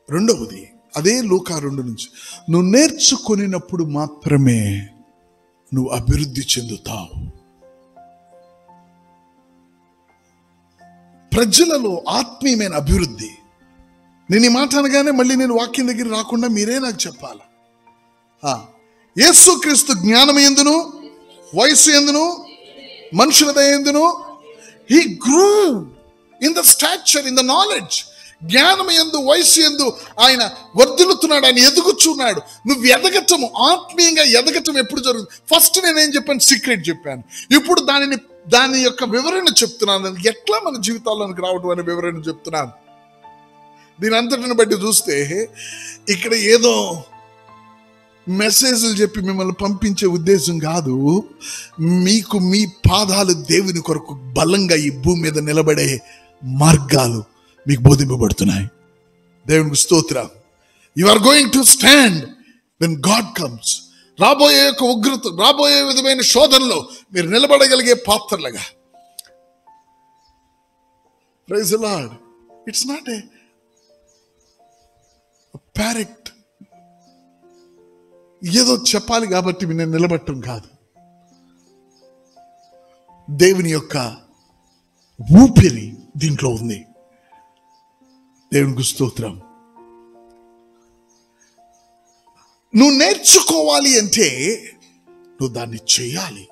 రెండవది అదే లూకా 2 నుంచి, నువ్వు నేర్చుకున్నప్పుడు మాత్రమే నువ్వు అభివృద్ధి చెందుతావు. ప్రజలలో ఆత్మీయమైన అభివృద్ధి. నేను ఈ మాట అనగానే మళ్ళీ నేను వాక్యం దగ్గర రాకుండా మీరే నాకు చెప్పాలా. యేసుక్రీస్తు జ్ఞానం ఎందును, వయస్సు ఎందును, మనుషుల దయ ఎందును, he grew in the stature, in the knowledge. జ్ఞానం ఎందు, వయస్సు ఎందు ఆయన వర్ధిల్లుతున్నాడు, ఆయన ఎదుగుచున్నాడు. నువ్వు ఎదగటము, ఆత్మీయంగా ఎదగటం ఎప్పుడు జరుగుతుంది? ఫస్ట్ నేనేం చెప్పాను? సీక్రెట్ చెప్పాను. ఇప్పుడు దాని యొక్క వివరణ చెప్తున్నాను. ఎట్లా మన జీవితాల్లోనికి రావడం అనే వివరణ చెప్తున్నాను. దీని అంతటిని బట్టి చూస్తే ఇక్కడ ఏదో మెసేజ్లు చెప్పి మిమ్మల్ని పంపించే ఉద్దేశం కాదు. మీకు మీ పాదాలు దేవుని కొరకు బలంగా ఈ భూమి మీద నిలబడే మార్గాలు మీకు బోధింపబడుతున్నాయి. దేవునికి స్తోత్రం. You are going to stand when God comes. రాబోయే యొక్క ఉగ్రత, రాబోయే విధమైన శోధనలో మీరు నిలబడగలిగే పాత్రలుగా. Praise the lord. It's not a parrot. ఏదో చెప్పాలి కాబట్టి నేను నిలబట్టం కాదు. దేవుని యొక్క ఊపిరి దీంట్లో ఉంది. దేవునికి స్తోత్రం. నువ్వు నేర్చుకోవాలి అంటే నువ్వు దాన్ని చేయాలి.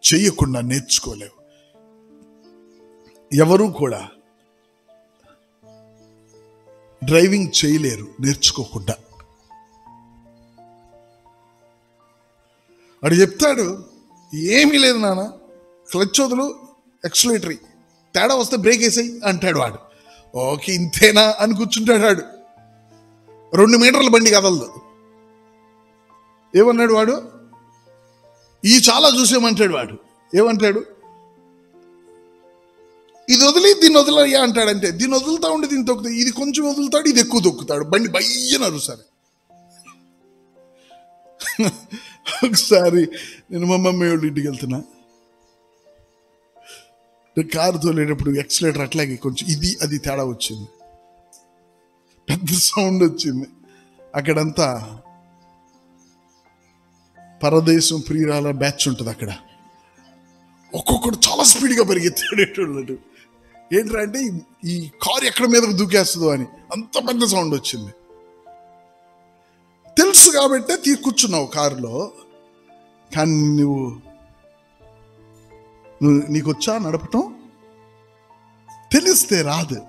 చేయకుండా నేర్చుకోలేవు. ఎవరు కూడా డ్రైవింగ్ చేయలేరు నేర్చుకోకుండా. వాడు చెప్తాడు, ఏమీ లేదు నాన్న, క్లచ్ వదులు, ఎక్సలేటరీ, తేడా వస్తే బ్రేక్ వేసాయి అంటాడు వాడు. ఓకే ఇంతేనా అని కూర్చుంటాడు వాడు. 2 మీటర్ల బండి కదలదు. ఏమన్నాడు వాడు? ఈ చాలా చూసేమంటాడు వాడు. ఏమంటాడు? ఇది వదిలి దీన్ని వదిలయ్యా అంటాడంటే, దీన్ని వదులుతా ఉండి దీన్ని తొక్కుతాడు. ఇది కొంచెం వదులుతాడు, ఇది ఎక్కువ తొక్కుతాడు. బండి బయ్యన అరుసారి. ఒకసారి నేను మా మమ్మీ వాళ్ళ ఇంటికి వెళ్తున్నా. కారు తోలేటప్పుడు ఎక్సలేటర్ అట్లాగే కొంచెం ఇది అది తేడా వచ్చింది, పెద్ద సౌండ్ వచ్చింది. అక్కడంతా పరదేశం ప్రియురాల బ్యాచ్ ఉంటుంది. అక్కడ ఒక్కొక్కడు చాలా స్పీడ్గా పరిగెత్తాడేటోళ్ళు. ఏంట్రా అంటే ఈ కారు ఎక్కడ మీదకు దూకేస్తుందో అని అంత పెద్ద సౌండ్ వచ్చింది. తెలుసు కాబట్టే కూర్చున్నావు కారులో. కానీ నీకు వచ్చా నడపటం? తెలిస్తే రాదు,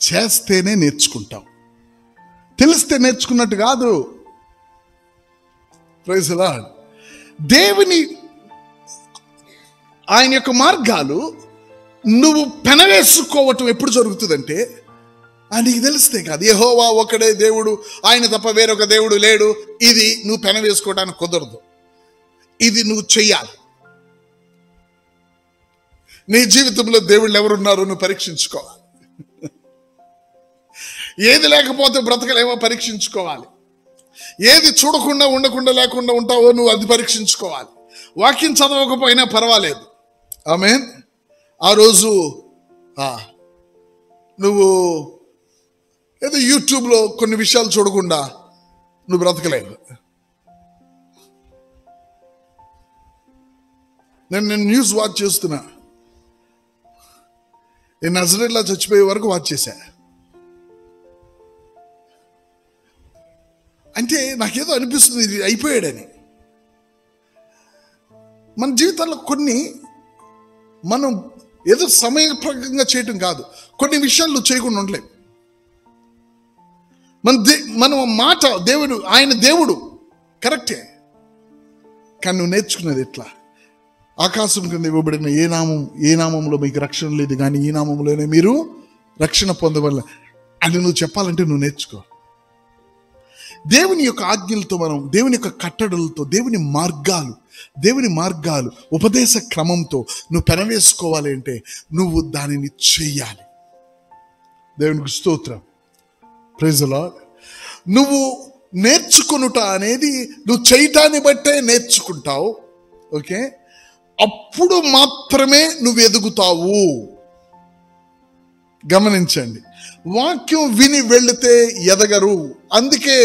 చేస్తేనే నేర్చుకుంటావు. తెలిస్తే నేర్చుకున్నట్టు కాదు. Praise the Lord. దేవుని ఆయన యొక్క మార్గాలు నువ్వు పెనవేసుకోవటం ఎప్పుడు జరుగుతుందంటే నీకు తెలిస్తే కాదు. యెహోవా ఒకడే దేవుడు, ఆయన తప్ప వేరొక దేవుడు లేడు. ఇది నువ్వు పెనవేసుకోవడానికి కుదరదు. ఇది నువ్వు చెయ్యాలి. నీ జీవితంలో దేవుళ్ళు ఎవరున్నారో నువ్వు పరీక్షించుకోవాలి. ఏది లేకపోతే బ్రతకలేమో పరీక్షించుకోవాలి. ఏది చూడకుండా ఉండకుండా లేకుండా ఉంటావో నువ్వు అది పరీక్షించుకోవాలి. వాక్యం చదవకపోయినా పర్వాలేదు. ఆమేన్. ఆ రోజు నువ్వు ఏదో యూట్యూబ్లో కొన్ని విషయాలు చూడకుండా నువ్వు బ్రతకలేవు. నేను న్యూస్ వాచ్ చేస్తున్నా. నేను నజరేట్లా చచ్చిపోయే వరకు వాచ్ చేశా. అంటే నాకేదో అనిపిస్తుంది ఇది అయిపోయాడని. మన జీవితాల్లో కొన్ని మనం ఏదో సమయప్రకంగా చేయటం కాదు, కొన్ని విషయాలు నువ్వు చేయకుండా ఉండలేవు. మనం మాట దేవుడు, ఆయన దేవుడు కరెక్టే, కానీ నువ్వు నేర్చుకున్నది ఎట్లా? ఆకాశం కింద ఇవ్వబడిన ఏ నామంలో మీకు రక్షణ లేదు, కానీ ఈ నామంలోనే మీరు రక్షణ పొందవల్ల అని నువ్వు చెప్పాలంటే నువ్వు నేర్చుకో. దేవుని యొక్క ఆజ్ఞలతో మనం, దేవుని యొక్క కట్టడలతో, దేవుని మార్గాలు ఉపదేశ క్రమంతో నువ్వు పెనవేసుకోవాలి అంటే నువ్వు దానిని చెయ్యాలి. దేవునికి స్తోత్రం. Praise the Lord. నువ్వు నేర్చుకొనుట అనేది నువ్వు చేయటాన్ని బట్టే నేర్చుకుంటావు. ఓకే, అప్పుడు మాత్రమే నువ్వు ఎదుగుతావు. గమనించండి, వాక్యం విని వెళితే ఎదగరు. అందుకే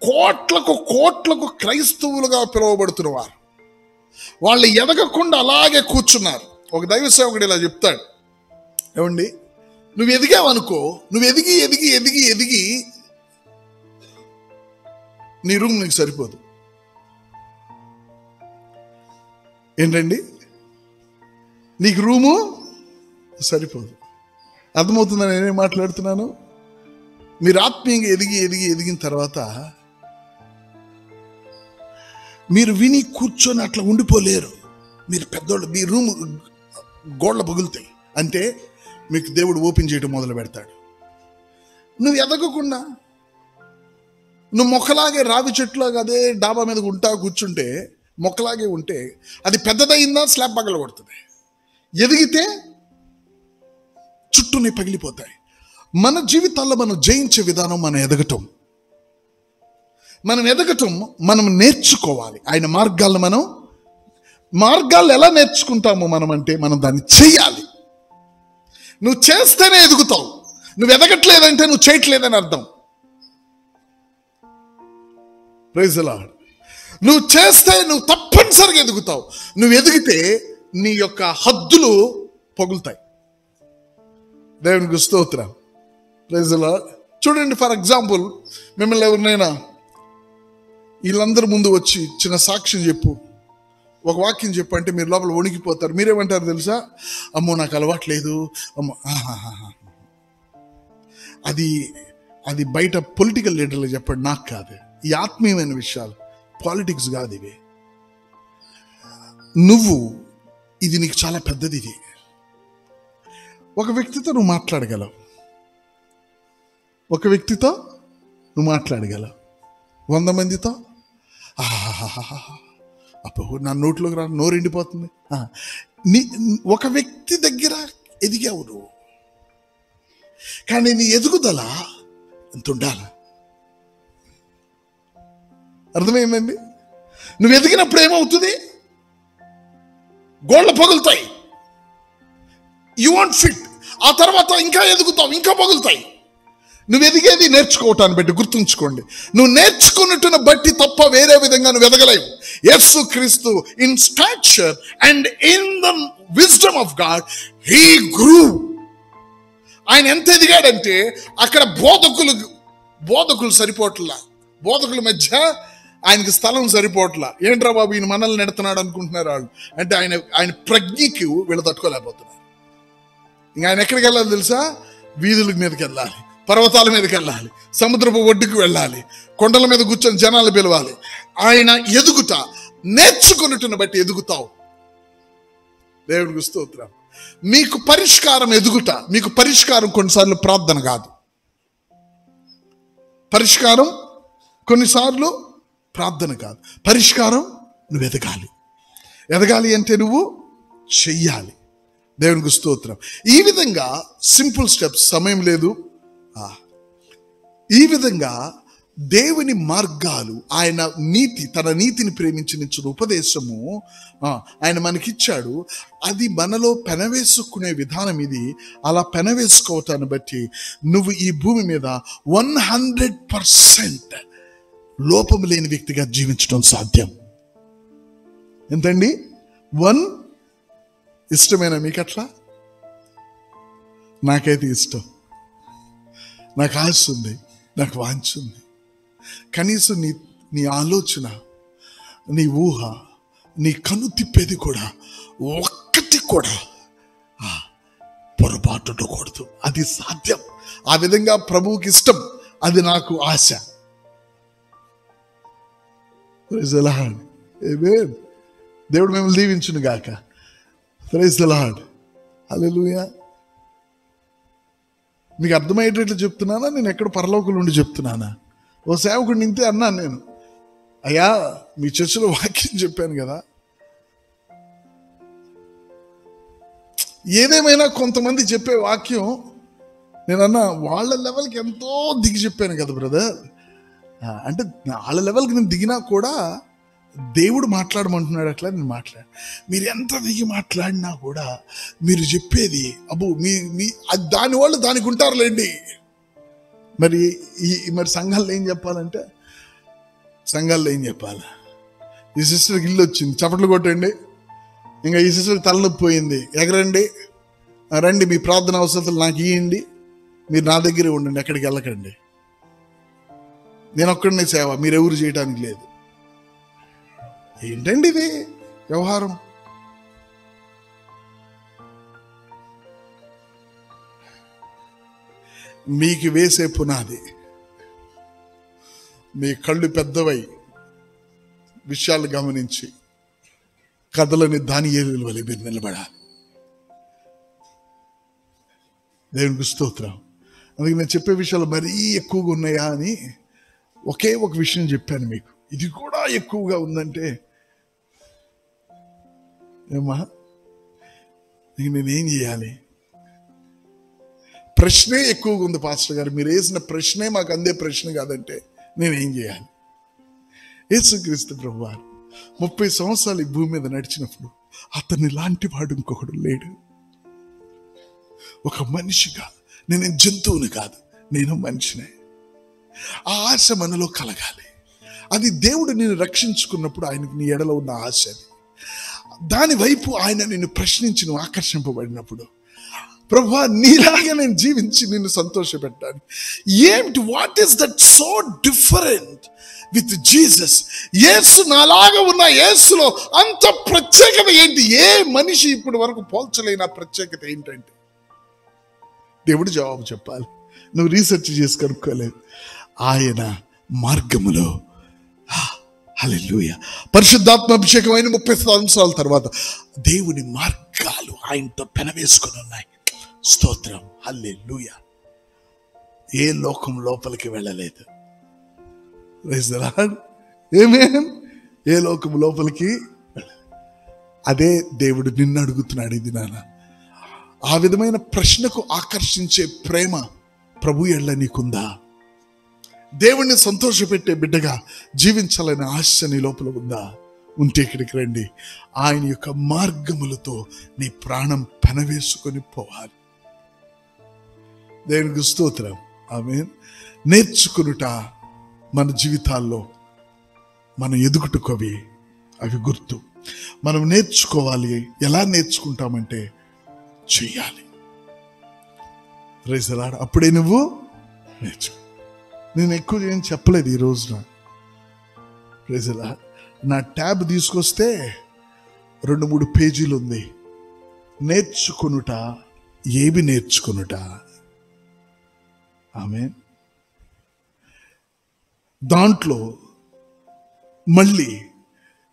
కోట్లకు క్రైస్తవులుగా పిలువబడుతున్నవారు వాళ్ళు ఎదగకుండా అలాగే కూర్చున్నారు. ఒక దైవ సేవకుడు ఇలా చెప్తాడు, ఏమండి, నువ్వు ఎదిగావనుకో, నువ్వు ఎదిగి ఎదిగి ఎదిగి ఎదిగి నీ రూమ్ నీకు సరిపోదు. ఏంటండి, నీకు రూము సరిపోదు. అర్థమవుతుందని నేనేం మాట్లాడుతున్నాను? మీరు ఆత్మీయంగా ఎదిగి ఎదిగి ఎదిగిన తర్వాత మీరు విని కూర్చొని అట్లా ఉండిపోలేరు. మీరు పెద్దోళ్ళు, మీ రూమ్ గోడలు పగులుతాయి అంటే మీకు దేవుడు ఓపెన్ చేయడం మొదలు పెడతాడు. నువ్వు ఎదగకుండా నువ్వు మొక్కలాగే రావి చెట్టులాగా అదే డాబా మీద కూర్చుంటే, మొక్కలాగే ఉంటే అది పెద్దదయిందా స్లాబ్ పగలగొడుతుంది. ఎదిగితే చుట్టూనే పగిలిపోతాయి. మన జీవితాల్లో మనం జయించే విధానం మనం ఎదగటం. మనం నేర్చుకోవాలి. ఆయన మార్గాలు ఎలా నేర్చుకుంటాము మనం అంటే మనం దాన్ని చెయ్యాలి. నువ్వు చేస్తేనే ఎదుగుతావు. నువ్వు ఎదగట్లేదంటే నువ్వు చేయట్లేదని అర్థం. Praise the Lord. నువ్వు చేస్తే నువ్వు తప్పనిసరిగా ఎదుగుతావు. నువ్వు ఎదిగితే నీ యొక్క హద్దులు పగులుతాయి. దేవునికి స్తోత్రం. Praise the Lord. చూడండి, ఫర్ ఎగ్జాంపుల్, మిమ్మల్ని ఎవరినైనా వీళ్ళందరూ ముందు వచ్చి చిన్న సాక్ష్యం చెప్పు, ఒక వాక్యం చెప్పు అంటే మీరు లోపల వణికిపోతారు. మీరేమంటారు తెలుసా? అమ్మో నాకు అలవాట్లేదు, అమ్మో. అది బయట పొలిటికల్ లీడర్లు చెప్పండి, నాకు కాదు. ఈ ఆత్మీయమైన విషయాలు, పాలిటిక్స్ కాదు ఇవి. ఇది నీకు చాలా పెద్దది. ఇది ఒక వ్యక్తితో నువ్వు మాట్లాడగలవు, 100 మందితో అప్పుడు నా నోట్లోకి రా, నోరు ఎండిపోతుంది. నీ ఒక వ్యక్తి దగ్గర ఎదిగావు నువ్వు, కానీ నీ ఎదుగుదల ఎంత ఉండాలి? అర్థమైందండి? నువ్వు ఎదిగినప్పుడు ఏమవుతుంది? గోళ్ళ పగులుతాయి, యు వాంట్ ఫిట్. ఆ తర్వాత ఇంకా ఎదుగుతావు, ఇంకా పగులుతాయి. నువ్వు ఎదిగేది నేర్చుకోవటాన్ని బట్టి. గుర్తుంచుకోండి, నువ్వు నేర్చుకున్నట్టును బట్టి తప్ప వేరే విధంగా నువ్వు ఎదగలేవు. యేసు క్రీస్తు in స్టాచర్ and in the wisdom of God he గ్రూ. ఆయన ఎంత ఎదిగాడంటే అక్కడ బోధకులు సరిపోట్లా, బోధకుల మధ్య ఆయనకి స్థలం సరిపోట్లా. ఏంట్రా బాబు ఈయన మనల్ని నెడుతున్నాడు అనుకుంటున్నారు వాళ్ళు. అంటే ఆయన ప్రజ్ఞకి వీళ్ళు తట్టుకోలేకపోతున్నారు. ఇంకా ఆయన ఎక్కడికి వెళ్ళాలి తెలుసా? వీధుల మీదకి వెళ్ళాలి, పర్వతాల మీదకి వెళ్ళాలి, సముద్రపు ఒడ్డుకు వెళ్ళాలి, కొండల మీద కూర్చొని జనాలు పిలవాలి. ఆయన ఎదుగుట నేర్చుకున్నట్టును బట్టి ఎదుగుతావు. దేవుడికి స్తోత్రం. మీకు పరిష్కారం ఎదుగుట. మీకు పరిష్కారం కొన్నిసార్లు ప్రార్థన కాదు, పరిష్కారం కొన్నిసార్లు ప్రార్థన కాదు. పరిష్కారం నువ్వు ఎదగాలి అంటే నువ్వు చెయ్యాలి. దేవునికి స్తోత్రం. ఈ విధంగా సింపుల్ స్టెప్స్, సమయం లేదు. ఈ విధంగా దేవుని మార్గాలు, ఆయన నీతి, తన నీతిని ప్రేమించిన ఉపదేశము ఆయన మనకిచ్చాడు. అది మనలో పెనవేసుకునే విధానం ఇది. అలా పెనవేసుకోవటాన్ని బట్టి నువ్వు ఈ భూమి మీద 100% లోపం లేని వ్యక్తిగా జీవించడం సాధ్యం. ఎంతండి? 1 ఇష్టమేనా మీకు? అట్లా నాకైతే ఇష్టం, నాకు ఆశ ఉంది, నాకు వాంఛ ఉంది. కనీసం నీ ఆలోచన, నీ ఊహ, నీ కన్ను తిప్పేది కూడా ఒక్కటి కూడా పొరపాటు ఉండకూడదు. అది సాధ్యం. ఆ విధంగా ప్రభువుకి ఇష్టం. అది నాకు ఆశ. దేవుడు మిమ్మల్ని దీవించును గాక. Praise the lord. హల్లెలూయా. మీకు అర్థమయ్యేటట్లు చెప్తున్నానా? నేను ఎక్కడ పరలోకం నుండి చెప్తున్నానా? ఓ సేవకుడిని ఇంతే అన్నాను నేను. అయ్యా, మీ చర్చిలో వాక్యం చెప్పాను కదా, ఏదేమైనా కొంతమంది చెప్పే వాక్యం నేనన్నా వాళ్ళ లెవెల్కి ఎంతో దిగి చెప్పాను కదా బ్రదర్. అంటే వాళ్ళ లెవెల్కి నేను దిగినా కూడా దేవుడు మాట్లాడమంటున్నాడు. అట్లా నేను మీరు ఎంత దిగి మాట్లాడినా కూడా మీరు చెప్పేది అబ్బో మీ దాని వాళ్ళు దానికి ఉంటారులేండి. మరి సంఘాల్లో ఏం చెప్పాలంటే, సంఘాల్లో ఏం చెప్పాలి? ఈ సిస్టర్కి ఇల్లు వచ్చింది, చప్పట్లు కొట్టండి. ఇంకా ఈ సిస్టర్కి తలనొప్పి పోయింది, ఎగరండి, రండి, మీ ప్రార్థన అవసరాలు నాకు ఇవ్వండి, మీరు నా దగ్గరే ఉండండి, ఎక్కడికి వెళ్ళకండి, నేను ఒక్కడినే సేవ, మీరెవరు చేయడానికి లేదు. ఏంటండి ఇది వ్యవహారం? మీకు వేసే పునాది, మీ కళ్ళు పెద్దవై విషయాలు గమనించి కథలని దానియేలు వలె మీరు నిలబడాలి. దేవునికి స్తోత్రం. అందుకే నేను చెప్పే విషయాలు మరీ ఎక్కువగా ఉన్నాయా అని ఒకే ఒక విషయం చెప్పాను మీకు. ఇది కూడా ఎక్కువగా ఉందంటే ఏమా నేనేం చేయాలి? ప్రశ్నే ఎక్కువగా ఉంది పాస్టర్ గారు, మీరు వేసిన ప్రశ్నే మాకు అందే ప్రశ్న కాదంటే నేనేం చేయాలి? యేసుక్రీస్తు ప్రభువారు 30 సంవత్సరాలు ఈ భూమి మీద నడిచినప్పుడు అతన్ని లాంటి వాడు ఇంకొకడు లేడు. ఒక మనిషిగా, నేను జంతువుని కాదు, నేను మనిషినే. ఆ ఆశ మనలో కలగాలి. అది దేవుడు నిన్ను రక్షించుకున్నప్పుడు ఆయనకు నీ ఎడలో ఉన్న ఆశ. దాని వైపు ఆయన నిన్ను ప్రశ్నించి నువ్వు ఆకర్షింపబడినప్పుడు, ప్రభువా నీలాగా నేను జీవించి నిన్ను సంతోషపెట్టాను. ఏమిటి, what is that so different with Jesus? యేసు నాలాగా ఉన్న యేసులో అంత ప్రత్యేకత ఏంటి? ఏ మనిషి ఇప్పటి వరకు పోల్చలేని ఆ ప్రత్యేకత ఏంటంటే దేవుడు జవాబు చెప్పాలి. నువ్వు రీసెర్చ్ చేసి కనుక్కోలేదు. ఆయన మార్గములో, హల్లెలూయా, పరిశుద్ధాత్మ అభిషేకమైన 30 సంవత్సరాల తర్వాత దేవుని మార్గాలు ఆయనతో పెనవేసుకొని ఉన్నాయి. స్తోత్రం, హల్లెలూయా. ఏ లోకం లోపలికి వెళ్ళలేదు. Praise the lord. ఆమేన్. ఏ లోకం లోపలికి. అదే దేవుడు నిన్ను అడుగుతున్నాడు ఇది నాన్న. ఆ విధమైన ప్రశ్నకు ఆకర్షించే ప్రేమ ప్రభు ఎళ్ళ నీకుందా? దేవుణ్ణి సంతోషపెట్టే బిడ్డగా జీవించాలనే ఆశ నీ లోపల ఉందా? ఉంటే ఇక్కడికి రండి. ఆయన యొక్క మార్గములతో నీ ప్రాణం పెనవేసుకొని పోవాలి. దేవునికి స్తోత్రం. ఆమేన్. నేర్చుకునుట మన జీవితాల్లో మనం ఎదుగుటకు అవి గుర్తు. మనం నేర్చుకోవాలి. ఎలా నేర్చుకుంటామంటే చెయ్యాలి. Praise the Lord. అప్పుడే నువ్వు నేర్చుకో. నేను ఎక్కువ ఏం చెప్పలేదు ఈ రోజున. Praise the Lord. నా ట్యాబ్ తీసుకొస్తే 2-3 పేజీలు ఉంది. నేర్చుకొనుట, ఏవి నేర్చుకొనుట. ఆమేన్. దాంట్లో మళ్ళీ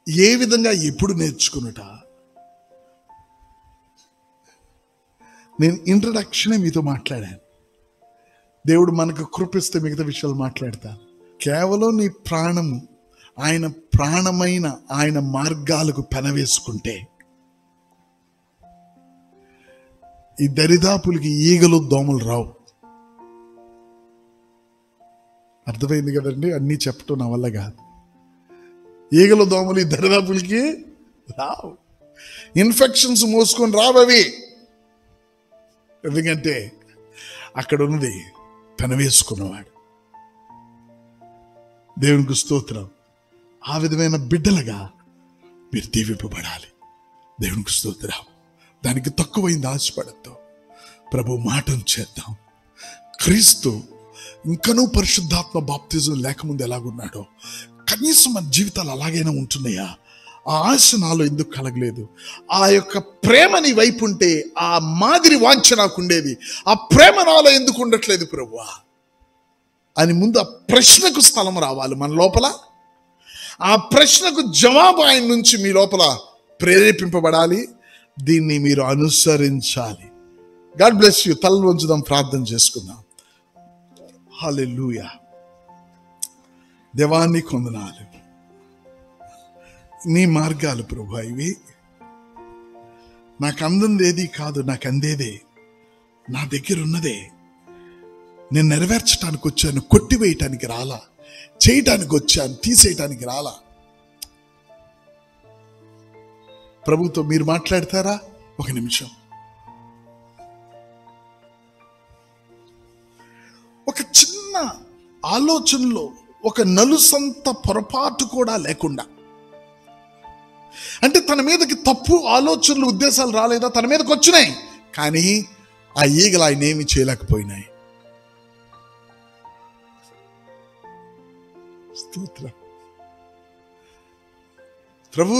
ఏ విధంగా ఎప్పుడు నేర్చుకునుట. నేను ఇంట్రడక్షనే మీతో మాట్లాడాను. దేవుడు మనకు కృపిస్తే మిగతా విషయాలు మాట్లాడతాను. కేవలం నీ ప్రాణము ఆయన ప్రాణమైన ఆయన మార్గాలకు పెనవేసుకుంటే ఈ దరిదాపులకి ఈగలు దోమలు రావు. అర్థమైంది కదండి? అన్నీ చెప్పటం నా వల్ల కాదు. ఈగలు దోమలు ఈ దరిదాపులకి రావు. ఇన్ఫెక్షన్స్ మోసుకొని రావవి. ఎందుకంటే అక్కడ ఉన్నది పెనవేసుకున్నవాడు. దేవునికి స్తోత్రం. ఆ విధమైన బిడ్డలుగా మీరు దీవింపబడాలి. దేవునికి స్తోత్రం. దానికి తక్కువైంది ఆశపడద్దు. ప్రభు మాటను చేద్దాం. క్రీస్తు ఇంకనూ పరిశుద్ధాత్మ బాప్తిజం లేకముందు ఎలాగున్నాడో కనీసం మన జీవితాలు అలాగైనా ఉంటున్నాయా? ఆ ఆశ నాలో ఎందుకు కలగలేదు? ఆ యొక్క ప్రేమ నీ వైపు ఉంటే ఆ మాదిరి వాంఛ నాకు ఉండేది. ఆ ప్రేమ నాలో ఎందుకు ఉండట్లేదు ప్రభువా అని ముందు ఆ ప్రశ్నకు స్థలం రావాలి మన లోపల. ఆ ప్రశ్నకు జవాబు ఆయన నుంచి మీ లోపల ప్రేరేపింపబడాలి. దీన్ని మీరు అనుసరించాలి. God bless you. తలలు వంచుదాం, ప్రార్థన చేసుకుందాం. హల్లెలూయా. దేవాన్ని కొందనాలు. నీ మార్గాలు ప్రభువా ఇవి. నాకు అందంది ఏది కాదు, నాకు అందేదే, నా దగ్గర ఉన్నదే. నేను నెరవేర్చడానికి వచ్చాను, కొట్టివేయటానికి రాలా. చేయటానికి వచ్చాను, తీసేయటానికి రాలా. ప్రభుతో మీరు మాట్లాడతారా? ఒక నిమిషం. ఒక చిన్న ఆలోచనలో ఒక నలుసంత పొరపాటు కూడా లేకుండా, అంటే తన మీదకి తప్పు ఆలోచనలు ఉద్దేశాలు రాలేదా? తన మీదకి వచ్చినాయి, కానీ ఆ ఈగలు ఆయన ఏమి చేయలేకపోయినాయి. స్తోత్రం. ప్రభు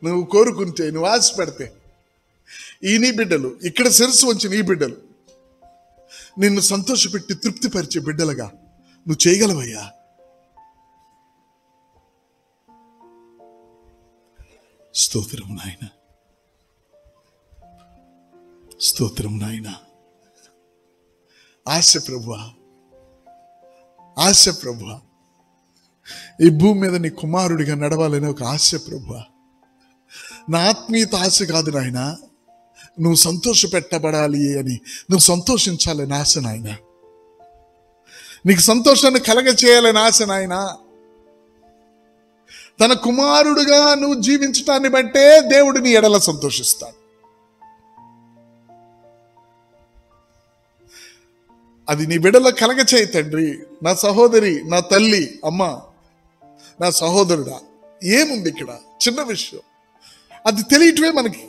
నువ్వు కోరుకుంటే, నువ్వు ఆశపడితే ఈ నీ బిడ్డలు, ఇక్కడ శిరస్సు వంచిన ఈ బిడ్డలు నిన్ను సంతోషపెట్టి తృప్తిపరిచే బిడ్డలుగా నువ్వు చేయగలవయ్యా. స్తోత్రం నాయన, స్తోత్రం నాయన. ఆశ ప్రభువా, ఆశ ప్రభువా. ఈ భూమి మీద నీ కుమారుడిగా నడవాలని ఒక ఆశ ప్రభువా. నా ఆత్మీయత ఆశ కాదు నాయన, నువ్వు సంతోషపెట్టబడాలి అని, నువ్వు సంతోషించాలని ఆశ నాయన. నీకు సంతోషాన్ని కలగ చేయాలని ఆశ నాయన. తన కుమారుడుగా నువ్వు జీవించటాన్ని బట్టే దేవుడు నీ ఎడల సంతోషిస్తాడు. అది నీ బిడ్డలో కలగ చేయి తండ్రి. నా సహోదరి, నా తల్లి, అమ్మ, నా సహోదరుడా, ఏముంది ఇక్కడ? చిన్న విషయం. అది తెలియటమే మనకి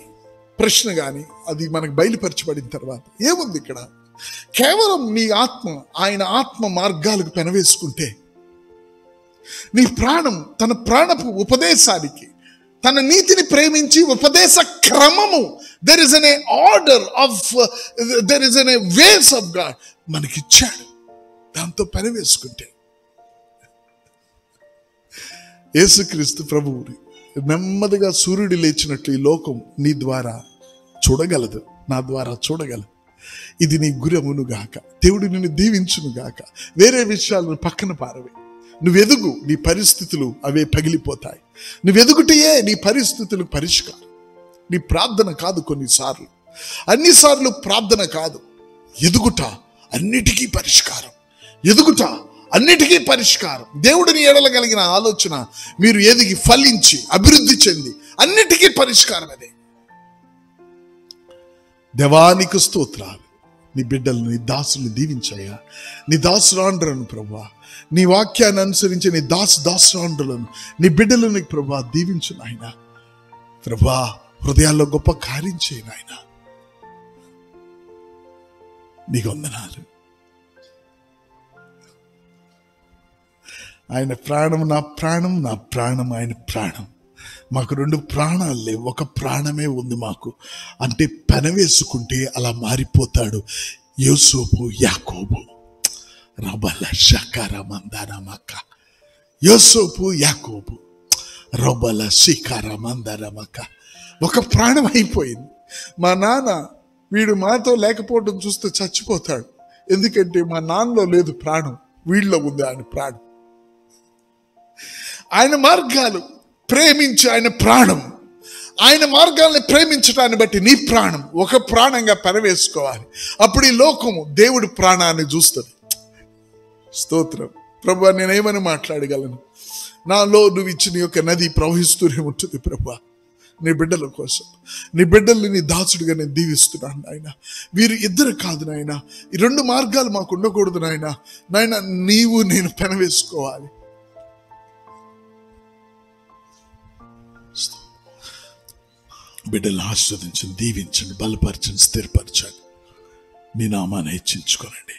ప్రశ్న, కానీ అది మనకు బయలుపరచబడిన తర్వాత ఏముంది ఇక్కడ? కేవలం నీ ఆత్మ ఆయన ఆత్మ మార్గాలకు పెనవేసుకుంటే, నీ ప్రాణం తన ప్రాణపు ఉపదేశానికి, తన నీతిని ప్రేమించి ఉపదేశ క్రమము, there is an order of, there is an ways of God మనకిచ్చాడు. దాంతో పెనవేసుకుంటే యేసుక్రీస్తు ప్రభువుని నెమ్మదిగా సూర్యుడు లేచినట్లు ఈ లోకం నీ ద్వారా చూడగలదు, నా ద్వారా చూడగలదు. ఇది నీ గురమును గాక. దేవుడు నిన్ను దీవించును గాక. వేరే విషయాలను పక్కన పారవే. నువ్వు ఎదుగు, నీ పరిస్థితులు అవే పగిలిపోతాయి. నువ్వు ఎదుగుటయే నీ పరిస్థితులకు పరిష్కారం. నీ ప్రార్థన కాదు, కొన్నిసార్లు అన్నిసార్లు ప్రార్థన కాదు, ఎదుగుట అన్నిటికీ పరిష్కారం. ఎదుగుట అన్నిటికీ పరిష్కారం. దేవుడిని ఎడల కలిగిన ఆలోచన మీరు ఎదిగి ఫలించి అభివృద్ధి చెంది అన్నిటికీ పరిష్కారం అదే. దేవానికి స్తోత్రాలు. నీ బిడ్డలు, నీ దాసులు దీవించాయా. నీ దాసురాండ్రులను ప్రభువా, నీ వాక్యాన్ని అనుసరించి నీ దాసురాండ్రులను, నీ బిడ్డలను ప్రభువా దీవించు నాయన. ప్రభువా, హృదయాల్లో గొప్ప కార్యం చేయి నాయన. నీకు వందనాలు. ఆయన ప్రాణం నా ప్రాణం, నా ప్రాణం ఆయన ప్రాణం. మాకు 2 ప్రాణాలు లేవు, ఒక ప్రాణమే ఉంది మాకు. అంటే పెనవేసుకుంటే అలా మారిపోతాడు యోసేపు, యాకోబు. రబల షకర మందరమక. యోసేపు, యాకోబు, రబల శిఖర మందరమక. ఒక ప్రాణం అయిపోయింది. మా నాన్న వీడు మాతో లేకపోవడం చూస్తే చచ్చిపోతాడు. ఎందుకంటే మా నాన్నలో లేదు ప్రాణం, వీళ్ళలో ఉంది ఆయన ప్రాణం. ఆయన మార్గాలు ప్రేమించి ఆయన ప్రాణం, ఆయన మార్గాల్ని ప్రేమించడాన్ని బట్టి నీ ప్రాణం ఒక ప్రాణంగా పెనవేసుకోవాలి. అప్పుడు ఈ లోకము దేవుడి ప్రాణాన్ని చూస్తుంది. స్తోత్రం. ప్రభువా, నేనేమని మాట్లాడగలను? నాలో నువ్వు ఇచ్చిన యొక్క నది ప్రవహిస్తూనే ఉంటుంది. ప్రభువా, నీ బిడ్డల కోసం, నీ బిడ్డల్ని నీ దాసుడిగా నేను దీవిస్తున్నాను నాయన. వీరు ఇద్దరు కాదు నాయన, ఈ 2 మార్గాలు మాకు ఉండకూడదు నాయన. నాయన, నీవు నేను పెనవేసుకోవాలి. బిడ్డలను ఆశీర్వదించండి, దీవించండి, బలపరచండి, స్థిరపరచండి. నీ నామాన్ని హెచ్చించుకోనండి.